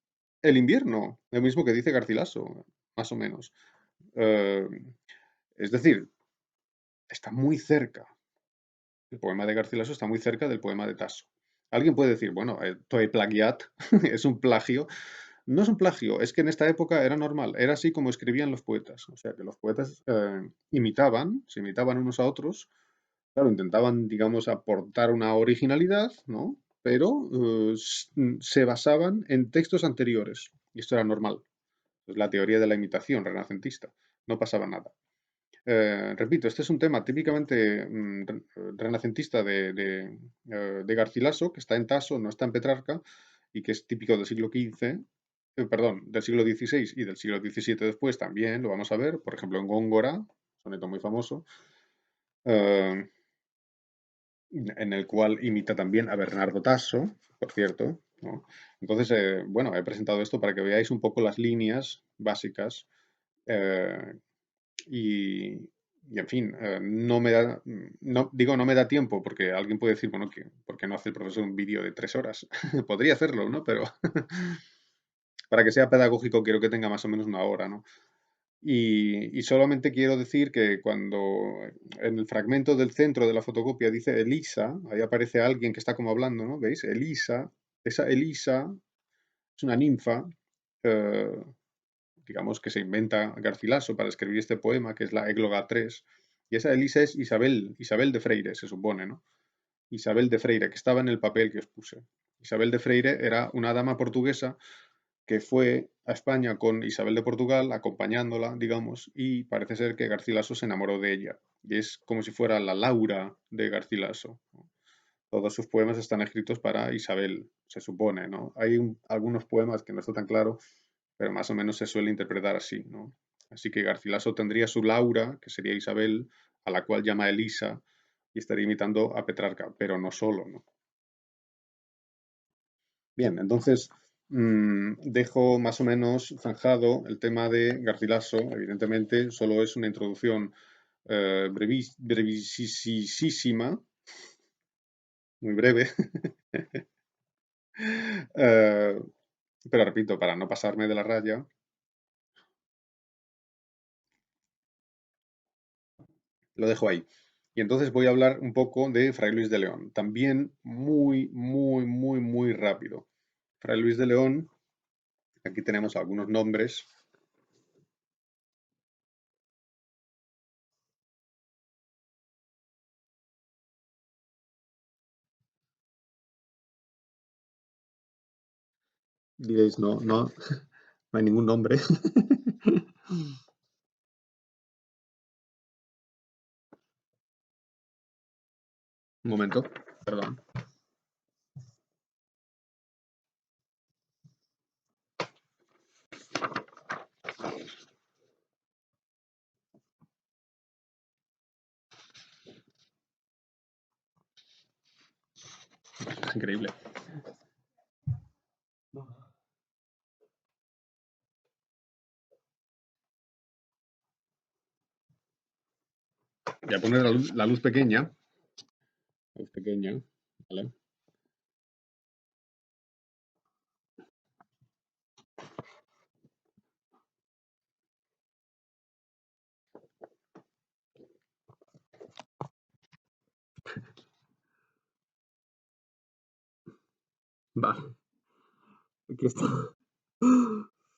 Speaker 1: el invierno. Lo mismo que dice Garcilaso, más o menos. Eh, es decir, está muy cerca. El poema de Garcilaso está muy cerca del poema de Tasso. Alguien puede decir, bueno, Toe plagiat es un plagio. No es un plagio, es que en esta época era normal, era así como escribían los poetas. O sea, que los poetas se imitaban unos a otros, claro, intentaban, digamos, aportar una originalidad, ¿no? Pero se basaban en textos anteriores. Y esto era normal. Es la teoría de la imitación renacentista. No pasaba nada. repito, este es un tema típicamente renacentista de Garcilaso, que está en Tasso, no está en Petrarca, y que es típico del siglo XV, perdón, del siglo XVI y del siglo XVII después también, lo vamos a ver, por ejemplo en Góngora, soneto muy famoso, eh, en el cual imita también a Bernardo Tasso, por cierto, ¿no? Entonces, bueno, he presentado esto para que veáis un poco las líneas básicas eh, y, en fin, no me da, no, digo no me da tiempo porque alguien puede decir, bueno, que, ¿por qué no hace el profesor un vídeo de 3 horas? Podría hacerlo, ¿no? Pero para que sea pedagógico quiero que tenga más o menos una hora, ¿no? Y solamente quiero decir que cuando en el fragmento del centro de la fotocopia dice Elisa, ahí aparece alguien que está como hablando, ¿no? ¿Veis? Elisa, esa Elisa es una ninfa, eh, digamos que se inventa Garcilaso para escribir este poema, que es la Égloga 3, y esa Elisa es Isabel, Isabel de Freire, se supone, ¿no? Isabel de Freire, que estaba en el papel que os puse. Isabel de Freire era una dama portuguesa que fue a España con Isabel de Portugal, acompañándola, digamos, y parece ser que Garcilaso se enamoró de ella. Y es como si fuera la Laura de Garcilaso. Todos sus poemas están escritos para Isabel, se supone, ¿no? Hay algunos poemas que no está tan claro, pero más o menos se suele interpretar así, ¿no? Así que Garcilaso tendría su Laura, que sería Isabel, a la cual llama Elisa, y estaría imitando a Petrarca, pero no solo, ¿no? Bien, entonces dejo más o menos zanjado el tema de Garcilaso. Evidentemente, solo es una introducción brevísima, muy breve. Eh, pero repito, para no pasarme de la raya, lo dejo ahí. Y entonces voy a hablar un poco de Fray Luis de León. También muy, muy, muy, muy rápido. Fray Luis de León, aquí tenemos algunos nombres. Diréis, no, no, no hay ningún nombre. Un momento, perdón. Es increíble. Voy a poner la luz pequeña. Luz pequeña. ¿Vale? Va. Aquí está.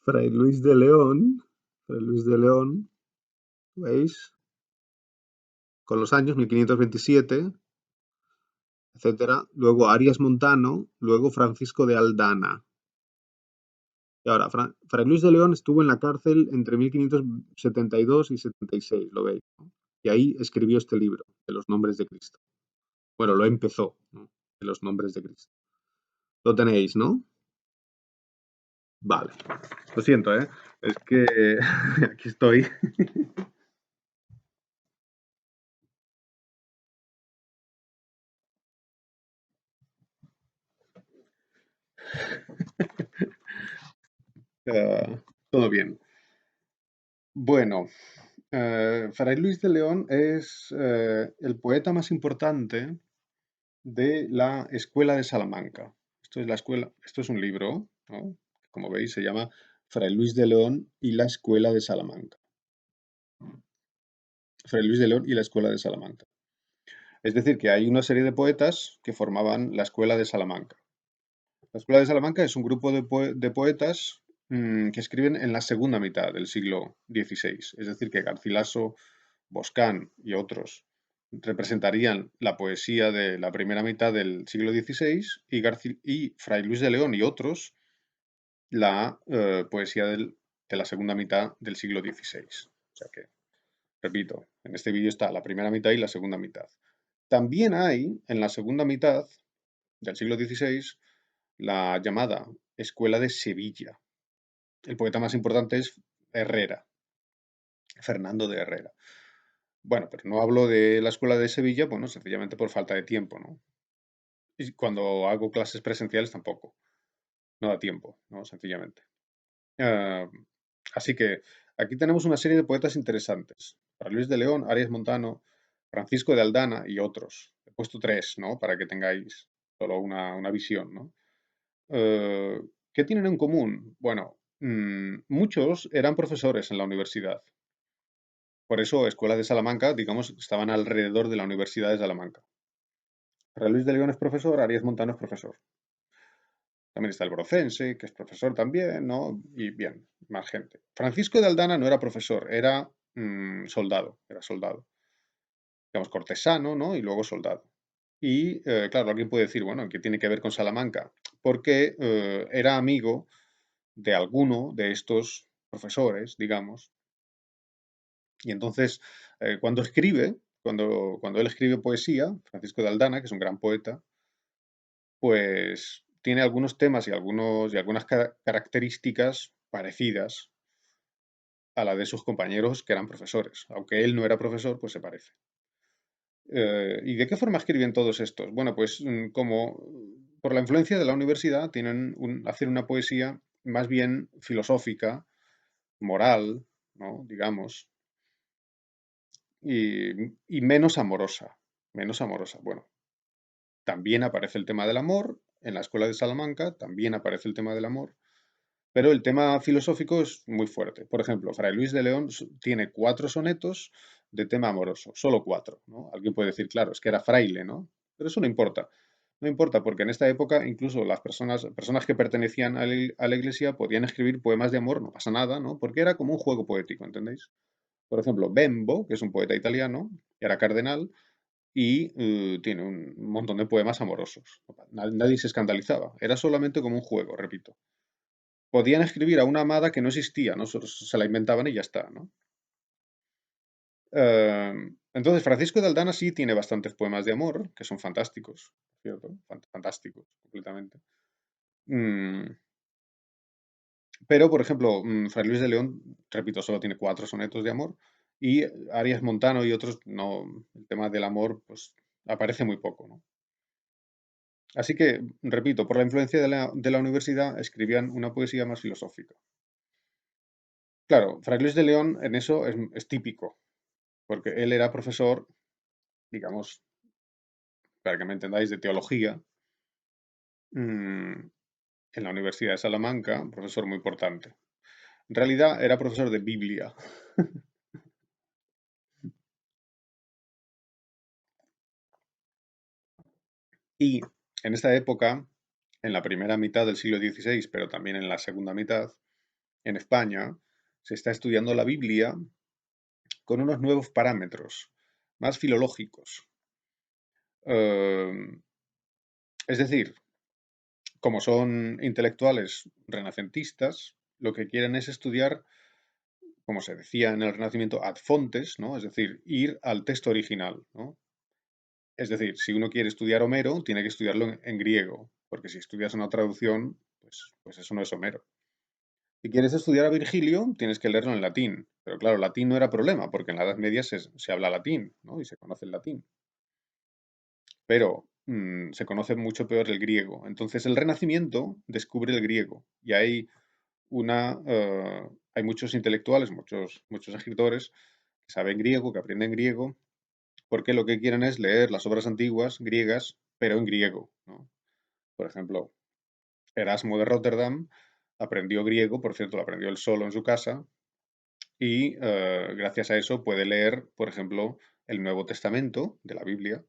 Speaker 1: Fray Luis de León. Fray Luis de León. ¿Veis? Con los años, 1527, etcétera. Luego Arias Montano. Luego Francisco de Aldana. Y ahora, Fray Luis de León estuvo en la cárcel entre 1572 y 76, ¿lo veis? ¿No? Y ahí escribió este libro, de los nombres de Cristo. Bueno, lo empezó, ¿no? De los nombres de Cristo. Lo tenéis, ¿no? Vale. Lo siento, ¿eh? Es que aquí estoy. Todo bien. Bueno, Fray Luis de León es el poeta más importante de la Escuela de Salamanca. Esto es la escuela, esto es un libro, ¿no? Como veis, se llama Fray Luis de León y la Escuela de Salamanca. Fray Luis de León y la Escuela de Salamanca. Es decir, que hay una serie de poetas que formaban la Escuela de Salamanca. La Escuela de Salamanca es un grupo de poetas que escriben en la segunda mitad del siglo XVI. Es decir, que Garcilaso, Boscán y otros representarían la poesía de la primera mitad del siglo XVI y Fray Luis de León y otros la poesía de la segunda mitad del siglo XVI. O sea que repito, en este vídeo está la primera mitad y la segunda mitad. También hay, en la segunda mitad del siglo XVI, la llamada Escuela de Sevilla. El poeta más importante es Herrera, Fernando de Herrera. Bueno, pero no hablo de la Escuela de Sevilla, bueno, sencillamente por falta de tiempo, ¿no? Y cuando hago clases presenciales tampoco, no da tiempo, ¿no? Sencillamente. Ah, así que aquí tenemos una serie de poetas interesantes. Para Luis de León, Arias Montano, Francisco de Aldana y otros. He puesto tres, ¿no? Para que tengáis solo una visión, ¿no? Eh, ¿Qué tienen en común? Bueno, muchos eran profesores en la universidad. Por eso, escuelas de Salamanca, digamos, estaban alrededor de la Universidad de Salamanca. Para Luis de León es profesor, Arias Montano es profesor. También está el Brocense, que es profesor también, ¿no? Y bien, más gente. Francisco de Aldana no era profesor, era soldado, era soldado. Digamos, cortesano, ¿no? Y luego soldado. Y, claro, alguien puede decir, bueno, ¿qué tiene que ver con Salamanca? Porque era amigo de alguno de estos profesores, digamos. Y entonces, cuando él escribe poesía, Francisco de Aldana, que es un gran poeta, pues tiene algunos temas y algunas características parecidas a la de sus compañeros que eran profesores. Aunque él no era profesor, pues se parece. ¿Y de qué forma escriben todos estos? Bueno, pues como por la influencia de la universidad hacen una poesía más bien filosófica, moral, ¿no? Digamos, y menos amorosa. Menos amorosa. Bueno, también aparece el tema del amor. En la escuela de Salamanca también aparece el tema del amor. Pero el tema filosófico es muy fuerte. Por ejemplo, Fray Luis de León tiene 4 sonetos de tema amoroso, solo 4, ¿no? Alguien puede decir, claro, es que era fraile, ¿no? Pero eso no importa. No importa, porque en esta época incluso las personas que pertenecían a la iglesia podían escribir poemas de amor, no pasa nada, ¿no? Porque era como un juego poético, ¿entendéis? Por ejemplo, Bembo, que es un poeta italiano, era cardenal y tiene un montón de poemas amorosos. Nadie se escandalizaba. Era solamente como un juego, repito. Podían escribir a una amada que no existía, ¿no? Se la inventaban y ya está, ¿no? Entonces, Francisco de Aldana sí tiene bastantes poemas de amor, que son fantásticos, ¿cierto? Fantásticos, completamente. Mm, pero, por ejemplo, Fray Luis de León, repito, solo tiene 4 sonetos de amor, y Arias Montano y otros, no, el tema del amor, pues, aparece muy poco, ¿no? Así que, repito, por la influencia de la universidad, escribían una poesía más filosófica. Claro, Fray Luis de León en eso es típico, porque él era profesor, digamos, para que me entendáis, de teología, en la Universidad de Salamanca, un profesor muy importante. En realidad era profesor de Biblia. Y en esta época, en la primera mitad del siglo XVI, pero también en la segunda mitad, en España, se está estudiando la Biblia con unos nuevos parámetros, más filológicos. Eh, es decir, como son intelectuales renacentistas, lo que quieren es estudiar, como se decía en el Renacimiento, ad fontes, ¿no? Es decir, ir al texto original, ¿no? Es decir, si uno quiere estudiar Homero, tiene que estudiarlo en griego, porque si estudias una traducción, pues eso no es Homero. Si quieres estudiar a Virgilio, tienes que leerlo en latín. Pero claro, latín no era problema, porque en la Edad Media se habla latín, ¿no? Y se conoce el latín. Pero se conoce mucho peor el griego. Entonces el Renacimiento descubre el griego y hay muchos intelectuales, muchos escritores que saben griego, que aprenden griego, porque lo que quieren es leer las obras antiguas griegas, pero en griego, ¿no? Por ejemplo, Erasmo de Rotterdam aprendió griego, por cierto, lo aprendió él solo en su casa, y gracias a eso puede leer, por ejemplo, el Nuevo Testamento de la Biblia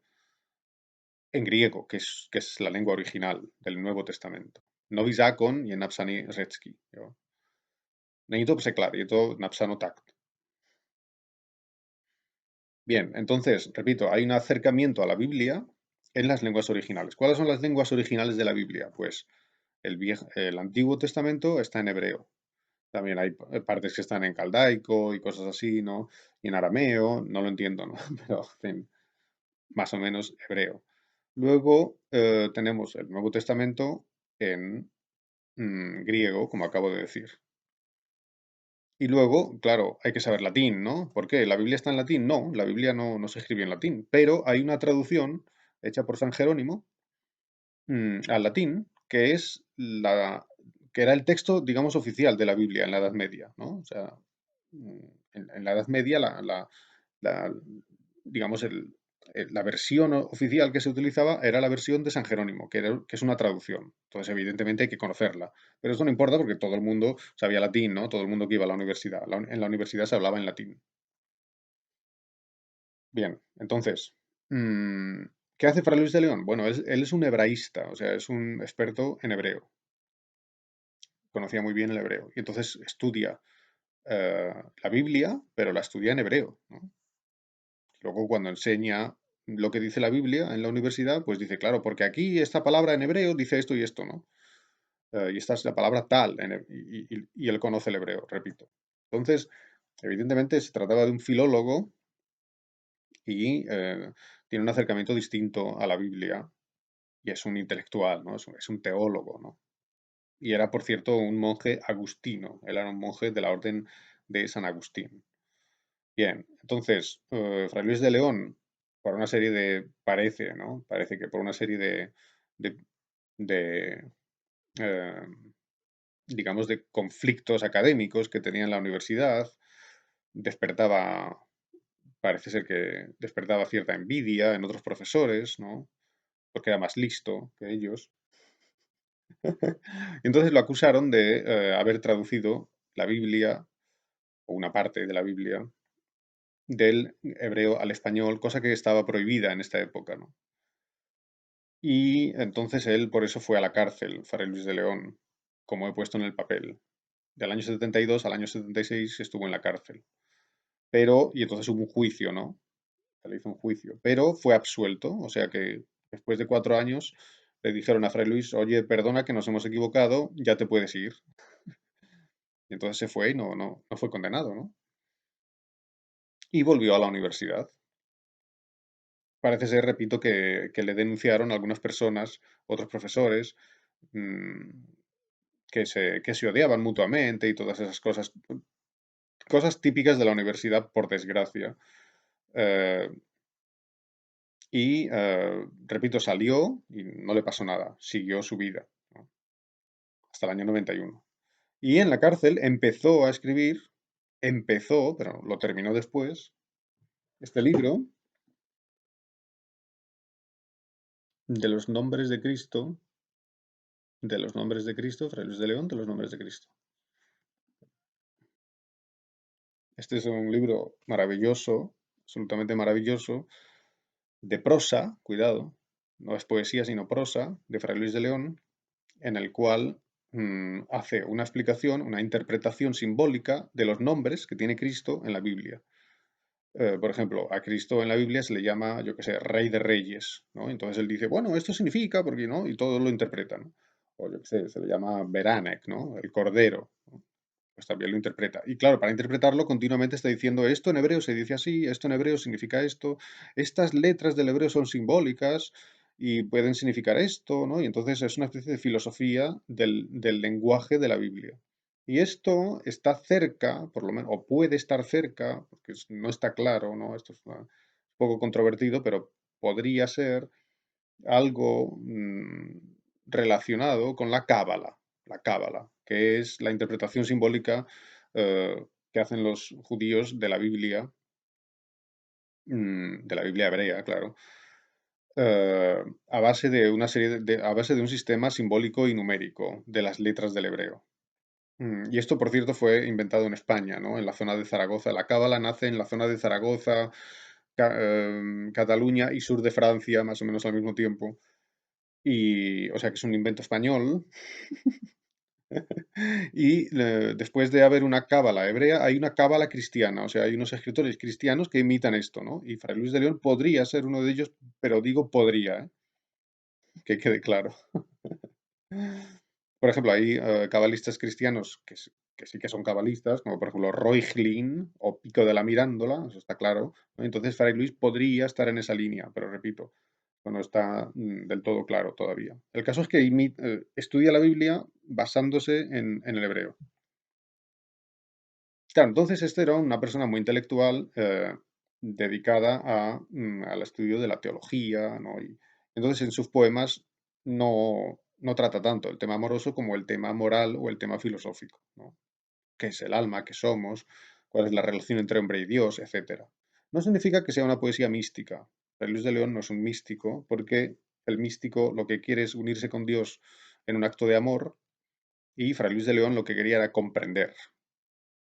Speaker 1: en griego, que es la lengua original del Nuevo Testamento. Novi Zakon je napsaný řecky. Jo. Není to překlad, je to napsáno tak. Bien, entonces, repito, hay un acercamiento a la Biblia en las lenguas originales. ¿Cuáles son las lenguas originales de la Biblia? Pues el Antiguo Testamento está en hebreo. También hay partes que están en caldaico y cosas así, ¿no? Y en arameo, no lo entiendo, ¿no? Pero, en fin, más o menos hebreo. Luego tenemos el Nuevo Testamento en griego, como acabo de decir. Y luego, claro, hay que saber latín, ¿no? ¿Por qué? ¿La Biblia está en latín? No, la Biblia no se escribió en latín, pero hay una traducción hecha por San Jerónimo al latín, que era el texto, digamos, oficial de la Biblia en la Edad Media, ¿no? O sea, mm, en la Edad Media, la- digamos, la versión oficial que se utilizaba era la versión de San Jerónimo, que es una traducción. Entonces, evidentemente, hay que conocerla. Pero eso no importa porque todo el mundo sabía latín, ¿no? Todo el mundo que iba a la universidad. En la universidad se hablaba en latín. Bien, entonces, mm, ¿qué hace Fray Luis de León? Bueno, él es un hebraísta, o sea, es un experto en hebreo. Conocía muy bien el hebreo. Y entonces estudia la Biblia, pero la estudia en hebreo, ¿no? Luego, cuando enseña lo que dice la Biblia en la universidad, pues dice, claro, porque aquí esta palabra en hebreo dice esto y esto, ¿no? Y esta es la palabra tal, y él conoce el hebreo, repito. Entonces, evidentemente se trataba de un filólogo y tiene un acercamiento distinto a la Biblia y es un intelectual, ¿no? Es un teólogo, ¿no? Y era, por cierto, un monje agustino. Él era un monje de la orden de San Agustín. Bien, entonces, Fray Luis de León, por una serie de, parece, ¿no? Parece que por una serie de, de, eh, digamos, de conflictos académicos que tenía en la universidad, despertaba, parece ser que despertaba cierta envidia en otros profesores, ¿no? Porque era más listo que ellos. Y entonces lo acusaron de haber traducido la Biblia, o una parte de la Biblia, del hebreo al español, cosa que estaba prohibida en esta época, ¿no? Y entonces él por eso fue a la cárcel, Fray Luis de León, como he puesto en el papel. Del año 72 al año 76 estuvo en la cárcel. Y entonces hubo un juicio, ¿no? Se le hizo un juicio. Pero fue absuelto, o sea que después de 4 años le dijeron a Fray Luis, oye, perdona que nos hemos equivocado, ya te puedes ir. Y entonces se fue y no fue condenado, ¿no? Y volvió a la universidad. Parece ser, repito, que le denunciaron algunas personas, otros profesores, mm, que se odiaban mutuamente y todas esas cosas, cosas típicas de la universidad, por desgracia. Eh, repito, salió y no le pasó nada, siguió su vida, ¿no? Hasta el año 91. Y en la cárcel empezó a escribir, empezó, pero lo terminó después, este libro de los nombres de los nombres de Cristo, Fray Luis de León, de los nombres de Cristo. Este es un libro maravilloso, absolutamente maravilloso, de prosa, cuidado, no es poesía sino prosa, de Fray Luis de León, en el cual hace una explicación, una interpretación simbólica de los nombres que tiene Cristo en la Biblia. Por ejemplo, a Cristo en la Biblia se le llama, yo qué sé, Rey de Reyes, ¿no? Entonces él dice, bueno, esto significa, porque, ¿no? Y todo lo interpreta, ¿no? O yo qué sé, se le llama Beranek, ¿no? El Cordero, ¿no? Pues también lo interpreta. Y claro, para interpretarlo continuamente está diciendo esto en hebreo se dice así, esto en hebreo significa esto, estas letras del hebreo son simbólicas y pueden significar esto, ¿no? Y entonces es una especie de filosofía del lenguaje de la Biblia. Y esto está cerca, por lo menos, o puede estar cerca, porque no está claro, ¿no? Esto es un poco controvertido, pero podría ser algo relacionado con la cábala, que es la interpretación simbólica que hacen los judíos de la Biblia hebrea, claro, a base de una serie a base de un sistema simbólico y numérico de las letras del hebreo. Y esto, por cierto, fue inventado en España, ¿no? En la zona de Zaragoza. La cábala nace en la zona de Zaragoza, Cataluña y sur de Francia, más o menos al mismo tiempo. Y, o sea, que es un invento español. Y después de haber una cábala hebrea, hay una cábala cristiana, o sea, hay unos escritores cristianos que imitan esto, ¿no? Y Fray Luis de León podría ser uno de ellos, pero digo podría, ¿eh? Que quede claro. Por ejemplo, hay cabalistas cristianos que sí que son cabalistas, como por ejemplo Reuchlin o Pico de la Mirándola, eso está claro, ¿no? Entonces Fray Luis podría estar en esa línea, pero repito, no está del todo claro todavía. El caso es que estudia la Biblia basándose en el hebreo. Claro, entonces este era una persona muy intelectual, dedicada al estudio de la teología, ¿no? Y entonces en sus poemas no trata tanto el tema amoroso como el tema moral o el tema filosófico, ¿no? ¿Qué es el alma? ¿Qué somos? ¿Cuál es la relación entre hombre y Dios? Etcétera. No significa que sea una poesía mística. Fray Luis de León no es un místico, porque el místico lo que quiere es unirse con Dios en un acto de amor, y Fray Luis de León lo que quería era comprender.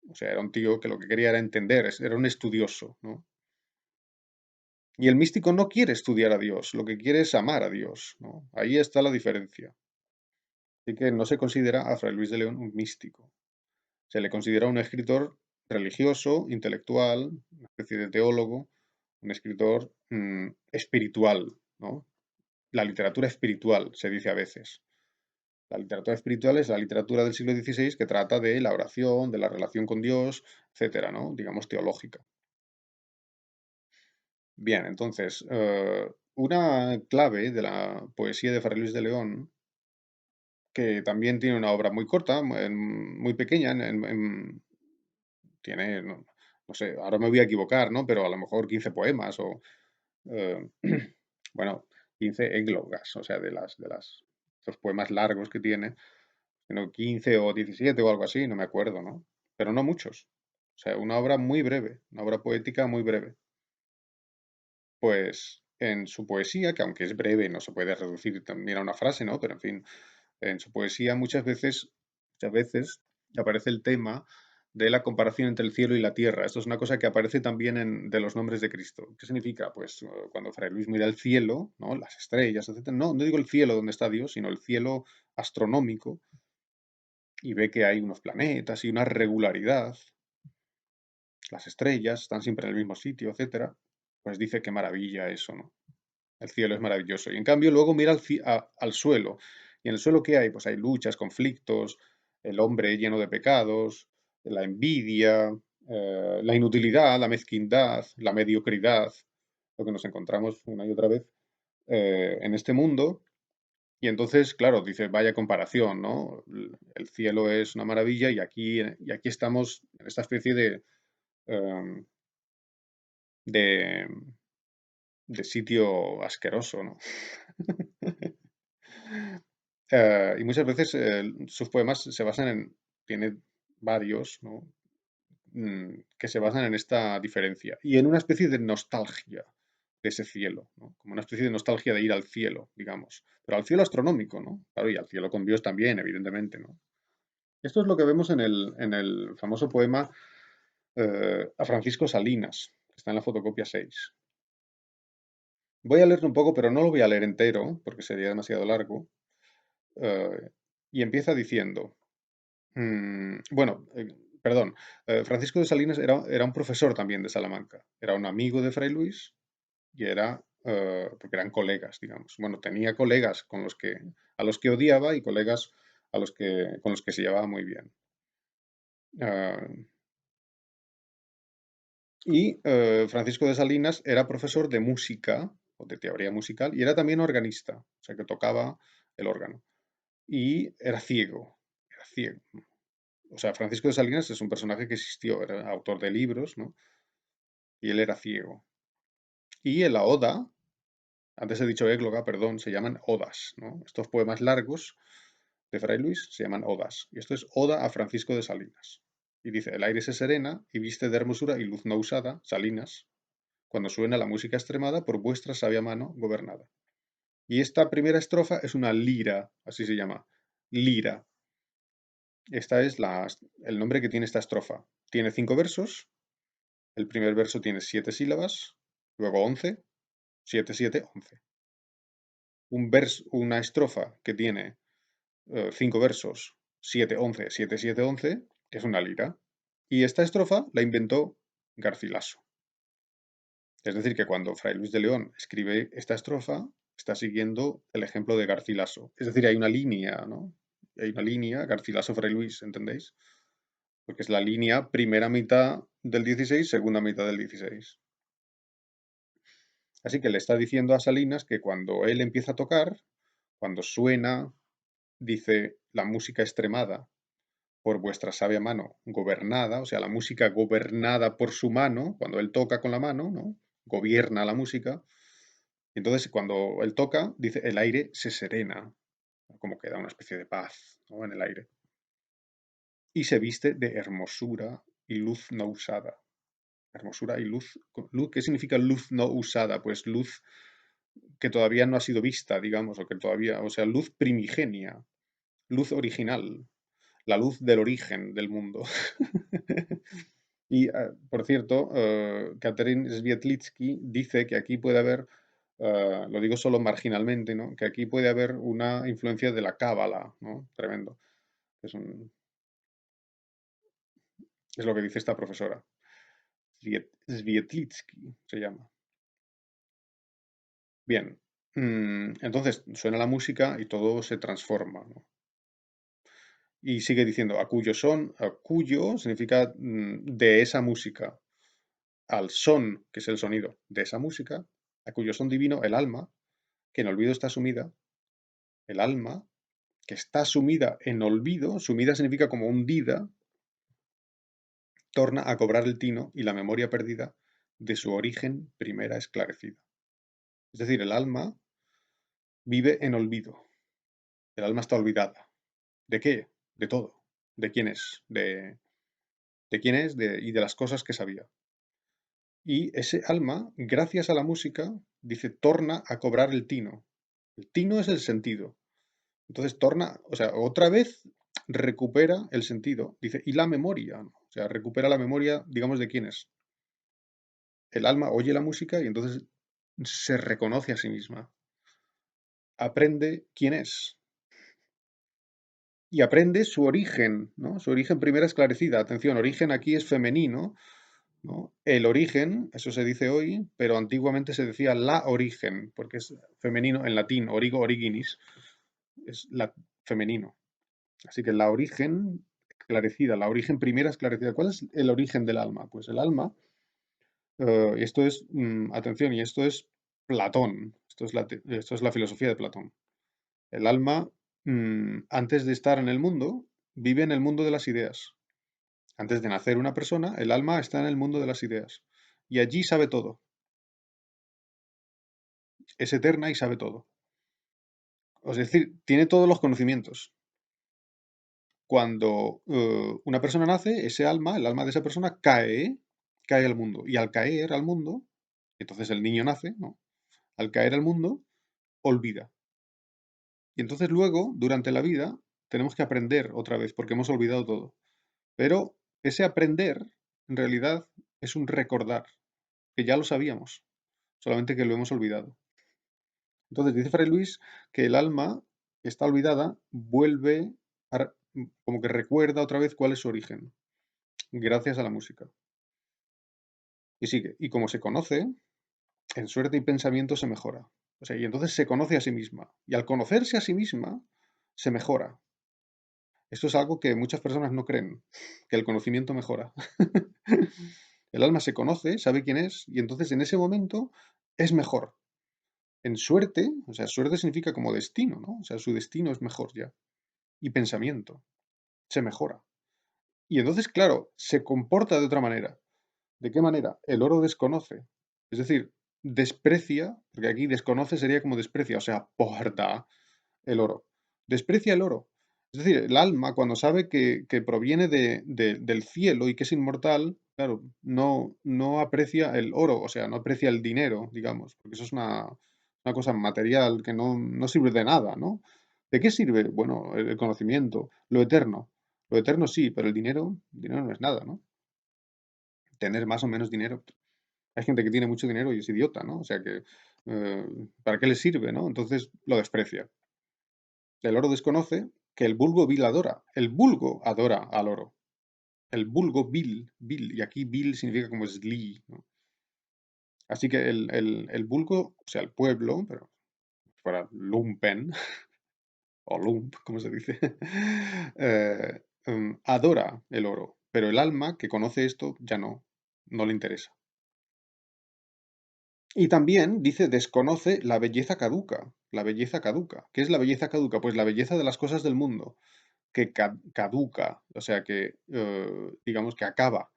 Speaker 1: O sea, era un tío que lo que quería era entender, era un estudioso, ¿no? Y el místico no quiere estudiar a Dios, lo que quiere es amar a Dios, ¿no? Ahí está la diferencia. Así que no se considera a Fray Luis de León un místico. Se le considera un escritor religioso, intelectual, una especie de teólogo, un escritor espiritual, ¿no? La literatura espiritual, se dice a veces. La literatura espiritual es la literatura del siglo XVI que trata de la oración, de la relación con Dios, etcétera, ¿no? Digamos teológica. Bien, entonces, una clave de la poesía de Fray Luis de León, que también tiene una obra muy corta, muy pequeña, tiene, no sé, ahora me voy a equivocar, ¿no? Pero a lo mejor 15 poemas o, eh, bueno, 15 églogas, o sea, los poemas largos que tiene, sino 15 o 17 o algo así, no me acuerdo, ¿no? Pero no muchos. O sea, una obra muy breve, una obra poética muy breve. Pues en su poesía, que aunque es breve, no se puede reducir también a una frase, ¿no? Pero en fin, en su poesía muchas veces aparece el tema de la comparación entre el cielo y la tierra. Esto es una cosa que aparece también en de los nombres de Cristo. ¿Qué significa? Pues cuando Fray Luis mira el cielo, ¿no? Las estrellas, etcétera. No, no digo el cielo donde está Dios, sino el cielo astronómico, y ve que hay unos planetas y una regularidad. Las estrellas están siempre en el mismo sitio, etcétera. Pues dice qué maravilla eso, ¿no? El cielo es maravilloso. Y en cambio luego mira al suelo. ¿Y en el suelo qué hay? Pues hay luchas, conflictos, el hombre lleno de pecados, la envidia, la inutilidad, la mezquindad, la mediocridad, lo que nos encontramos una y otra vez en este mundo. Y entonces, claro, dice, vaya comparación, ¿no? El cielo es una maravilla y aquí estamos en esta especie em, de, de sitio asqueroso, ¿no? Y muchas veces sus poemas se basan tiene varios, ¿no? Que se basan en esta diferencia y en una especie de nostalgia de ese cielo, ¿no? Como una especie de nostalgia de ir al cielo, digamos, pero al cielo astronómico, ¿no? Claro, y al cielo con Dios también, evidentemente, ¿no? Esto es lo que vemos en el famoso poema a Francisco Salinas, que está en la fotocopia 6. Voy a leerlo un poco, pero no lo voy a leer entero, porque sería demasiado largo. eh, y empieza diciendo, bueno, perdón, Francisco de Salinas era un profesor también de Salamanca, era un amigo de Fray Luis y porque eran colegas, digamos. Bueno, tenía colegas a los que odiaba y colegas con los que se llevaba muy bien. Ah, Francisco de Salinas era profesor de música o de teoría musical y era también organista, o sea que tocaba el órgano. Y era ciego, era ciego. O sea, Francisco de Salinas es un personaje que existió, era autor de libros, ¿no? Y él era ciego. Y en la Oda, antes he dicho égloga, perdón, se llaman odas, ¿no? Estos poemas largos de Fray Luis se llaman odas. Y esto es Oda a Francisco de Salinas. Y dice, el aire se serena y viste de hermosura y luz no usada, Salinas, cuando suena la música extremada por vuestra sabia mano gobernada. Y esta primera estrofa es una lira, así se llama, lira. Esta es el nombre que tiene esta estrofa. Tiene 5 versos. El primer verso tiene 7 sílabas, luego 11, 7, 7, 11. Una estrofa que tiene 5 versos, 7, 11, 7, 7, 11, es una lira. Y esta estrofa la inventó Garcilaso. Es decir, que cuando Fray Luis de León escribe esta estrofa, está siguiendo el ejemplo de Garcilaso. Es decir, hay una línea, ¿no? Hay una línea, Garcilaso, Fray Luis, ¿entendéis? porque es la línea primera mitad del 16, segunda mitad del 16. Así que le está diciendo a Salinas que cuando él empieza a tocar, cuando suena, dice la música extremada por vuestra sabia mano gobernada, o sea, la música gobernada por su mano, cuando él toca con la mano, ¿no? Gobierna la música. Entonces, cuando él toca, dice, el aire se serena, como que da una especie de paz, ¿no? En el aire. Y se viste de hermosura y luz no usada. Hermosura y luz, luz. ¿Qué significa luz no usada? Pues luz que todavía no ha sido vista, digamos, o que todavía, o sea, luz primigenia, luz original, la luz del origen del mundo. Y, por cierto, Catherine Svietlitsky dice que aquí puede haber, lo digo solo marginalmente, ¿no? Que aquí puede haber una influencia de la cábala, ¿no? Tremendo. Es lo que dice esta profesora. Svietlitsky se llama. Bien. Entonces suena la música y todo se transforma, ¿no? Y sigue diciendo, a cuyo son, a cuyo significa de esa música, al son, que es el sonido de esa música, a cuyo son divino, el alma, que en olvido está sumida, el alma, que está sumida en olvido, sumida significa como hundida, torna a cobrar el tino y la memoria perdida de su origen primera esclarecida. Es decir, el alma vive en olvido, el alma está olvidada. ¿De qué? De todo. ¿De quién es? De quién es y de las cosas que sabía. Y ese alma, gracias a la música, dice, torna a cobrar el tino. El tino es el sentido. Entonces torna, o sea, otra vez recupera el sentido. Dice, y la memoria, ¿no? O sea, recupera la memoria, digamos, de quién es. El alma oye la música y entonces se reconoce a sí misma. Aprende quién es. Y aprende su origen, ¿no? Su origen primera esclarecida. Atención, origen aquí es femenino, ¿no? El origen, eso se dice hoy, pero antiguamente se decía la origen, porque es femenino en latín, origo originis, es femenino. Así que la origen esclarecida, la origen primera esclarecida. ¿Cuál es el origen del alma? Pues el alma, y esto es, atención, y esto es Platón, esto es la filosofía de Platón. El alma, antes de estar en el mundo, vive en el mundo de las ideas. Antes de nacer una persona, el alma está en el mundo de las ideas. Y allí sabe todo. Es eterna y sabe todo. Es decir, tiene todos los conocimientos. Cuando una persona nace, ese alma, el alma de esa persona, cae al mundo. Y al caer al mundo, entonces el niño nace, ¿no? Al caer al mundo, olvida. Y entonces luego, durante la vida, tenemos que aprender otra vez, porque hemos olvidado todo. Pero ese aprender, en realidad, es un recordar, que ya lo sabíamos, solamente que lo hemos olvidado. Entonces dice Fray Luis que el alma que está olvidada vuelve, como que recuerda otra vez cuál es su origen, gracias a la música. Y sigue, y como se conoce, en suerte y pensamiento se mejora. O sea, y entonces se conoce a sí misma. Y al conocerse a sí misma, se mejora. Esto es algo que muchas personas no creen, que el conocimiento mejora. El alma se conoce, sabe quién es, y entonces en ese momento es mejor. En suerte, o sea, suerte significa como destino, ¿no? O sea, su destino es mejor ya. Y pensamiento, se mejora. Y entonces, claro, se comporta de otra manera. ¿De qué manera? El oro desconoce. Es decir, desprecia, porque aquí desconoce sería como desprecia, o sea, porta el oro. Desprecia el oro. Es decir, el alma, cuando sabe que proviene del cielo y que es inmortal, claro, no aprecia el oro, o sea, no aprecia el dinero, digamos, porque eso es una cosa material que no sirve de nada, ¿no? ¿De qué sirve? Bueno, el conocimiento, lo eterno. Lo eterno sí, pero el dinero no es nada, ¿no? Tener más o menos dinero. Hay gente que tiene mucho dinero y es idiota, ¿no? O sea que, eh, ¿para qué le sirve, no? Entonces lo desprecia. El oro desconoce que el vulgo vil adora. El vulgo adora al oro. El vulgo vil, y aquí vil significa como sli, ¿no? Así que el vulgo, o sea, el pueblo, pero si fuera lumpen, o lump, como se dice, adora el oro, pero el alma que conoce esto ya no le interesa. Y también dice, desconoce la belleza caduca, la belleza caduca. ¿Qué es la belleza caduca? Pues la belleza de las cosas del mundo, que caduca, o sea que, digamos que acaba,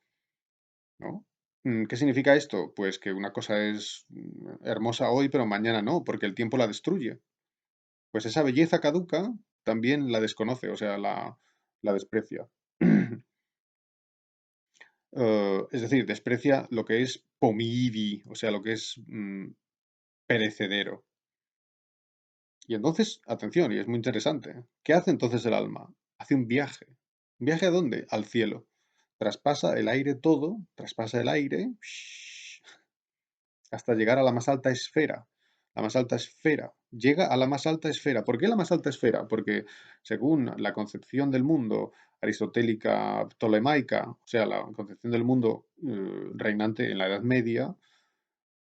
Speaker 1: ¿no? ¿Qué significa esto? Pues que una cosa es hermosa hoy, pero mañana no, porque el tiempo la destruye. Pues esa belleza caduca también la desconoce, o sea, la desprecia. Es decir, desprecia lo que es pomidi, o sea, lo que es perecedero. Y entonces, atención, y es muy interesante, ¿qué hace entonces el alma? Hace un viaje. ¿Un viaje a dónde? Al cielo. Traspasa el aire todo, traspasa el aire hasta llegar a la más alta esfera. La más alta esfera. Llega a la más alta esfera. ¿Por qué la más alta esfera? Porque según la concepción del mundo aristotélica ptolemaica, o sea, la concepción del mundo reinante en la Edad Media,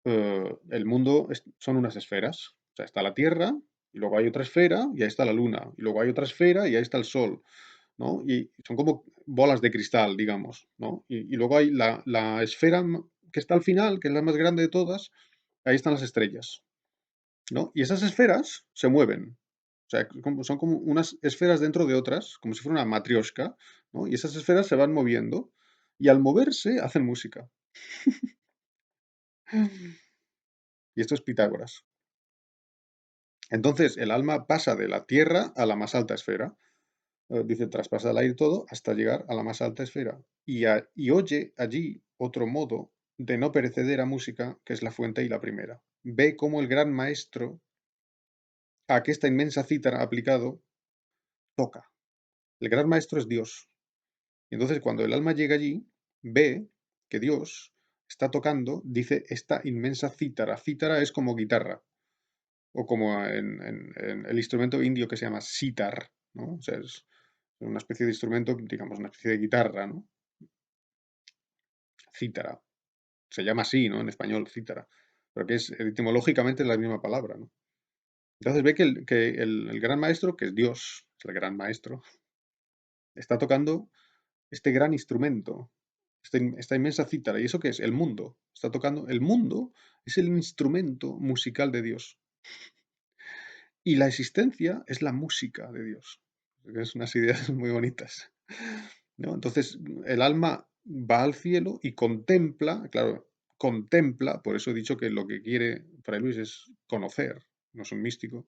Speaker 1: el mundo son unas esferas. O sea, está la Tierra, y luego hay otra esfera, y ahí está la Luna. Y luego hay otra esfera, y ahí está el Sol. ¿No? Y son como bolas de cristal, digamos, ¿no? Y luego hay la esfera que está al final, que es la más grande de todas, ahí están las estrellas, ¿no? Y esas esferas se mueven. O sea, son como unas esferas dentro de otras, como si fuera una matrioshka, ¿no? Y esas esferas se van moviendo y al moverse hacen música. Y esto es Pitágoras. Entonces, el alma pasa de la Tierra a la más alta esfera. Dice, traspasa el aire todo hasta llegar a la más alta esfera. Y oye allí otro modo de no perecedera música, que es la fuente y la primera. Ve cómo el gran maestro, a que esta inmensa cítara aplicado, toca. El gran maestro es Dios. Y entonces cuando el alma llega allí, ve que Dios está tocando, dice, esta inmensa cítara. Cítara es como guitarra, o como en el instrumento indio que se llama sitar, ¿no? O sea, es una especie de instrumento, digamos, una especie de guitarra, ¿no? Cítara. Se llama así, ¿no? En español, cítara. Pero que es etimológicamente es la misma palabra, ¿no? Entonces ve que el gran maestro, que es Dios, es el gran maestro, está tocando este gran instrumento, esta inmensa cítara. ¿Y eso qué es? El mundo. Está tocando. El mundo es el instrumento musical de Dios. Y la existencia es la música de Dios. Es unas ideas muy bonitas, ¿no? Entonces, el alma va al cielo y contempla, claro, contempla, por eso he dicho que lo que quiere Fray Luis es conocer, no es un místico,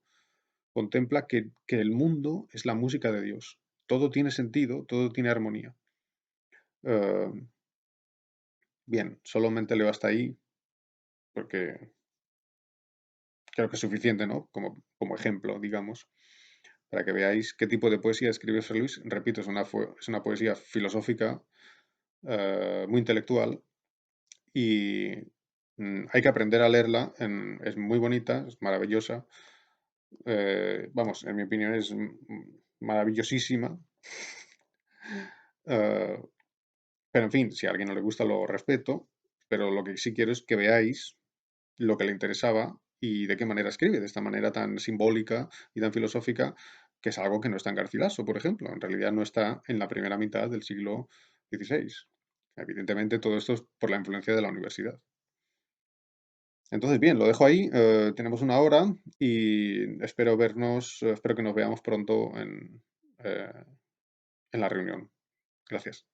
Speaker 1: contempla que el mundo es la música de Dios. Todo tiene sentido, todo tiene armonía. Eh, bien, solamente leo hasta ahí porque creo que es suficiente, ¿no? Como ejemplo, digamos, para que veáis qué tipo de poesía escribe Fray Luis. Repito, es una poesía filosófica, muy intelectual, y hay que aprender a leerla. Es muy bonita, es maravillosa. Vamos, en mi opinión es maravillosísima. Eh, pero en fin, si a alguien no le gusta lo respeto, pero lo que sí quiero es que veáis lo que le interesaba y de qué manera escribe, de esta manera tan simbólica y tan filosófica, que es algo que no está en Garcilaso, por ejemplo. En realidad no está en la primera mitad del siglo XVI. Evidentemente todo esto es por la influencia de la universidad. Entonces, bien, lo dejo ahí. Tenemos una hora y espero que nos veamos pronto en la reunión. Gracias.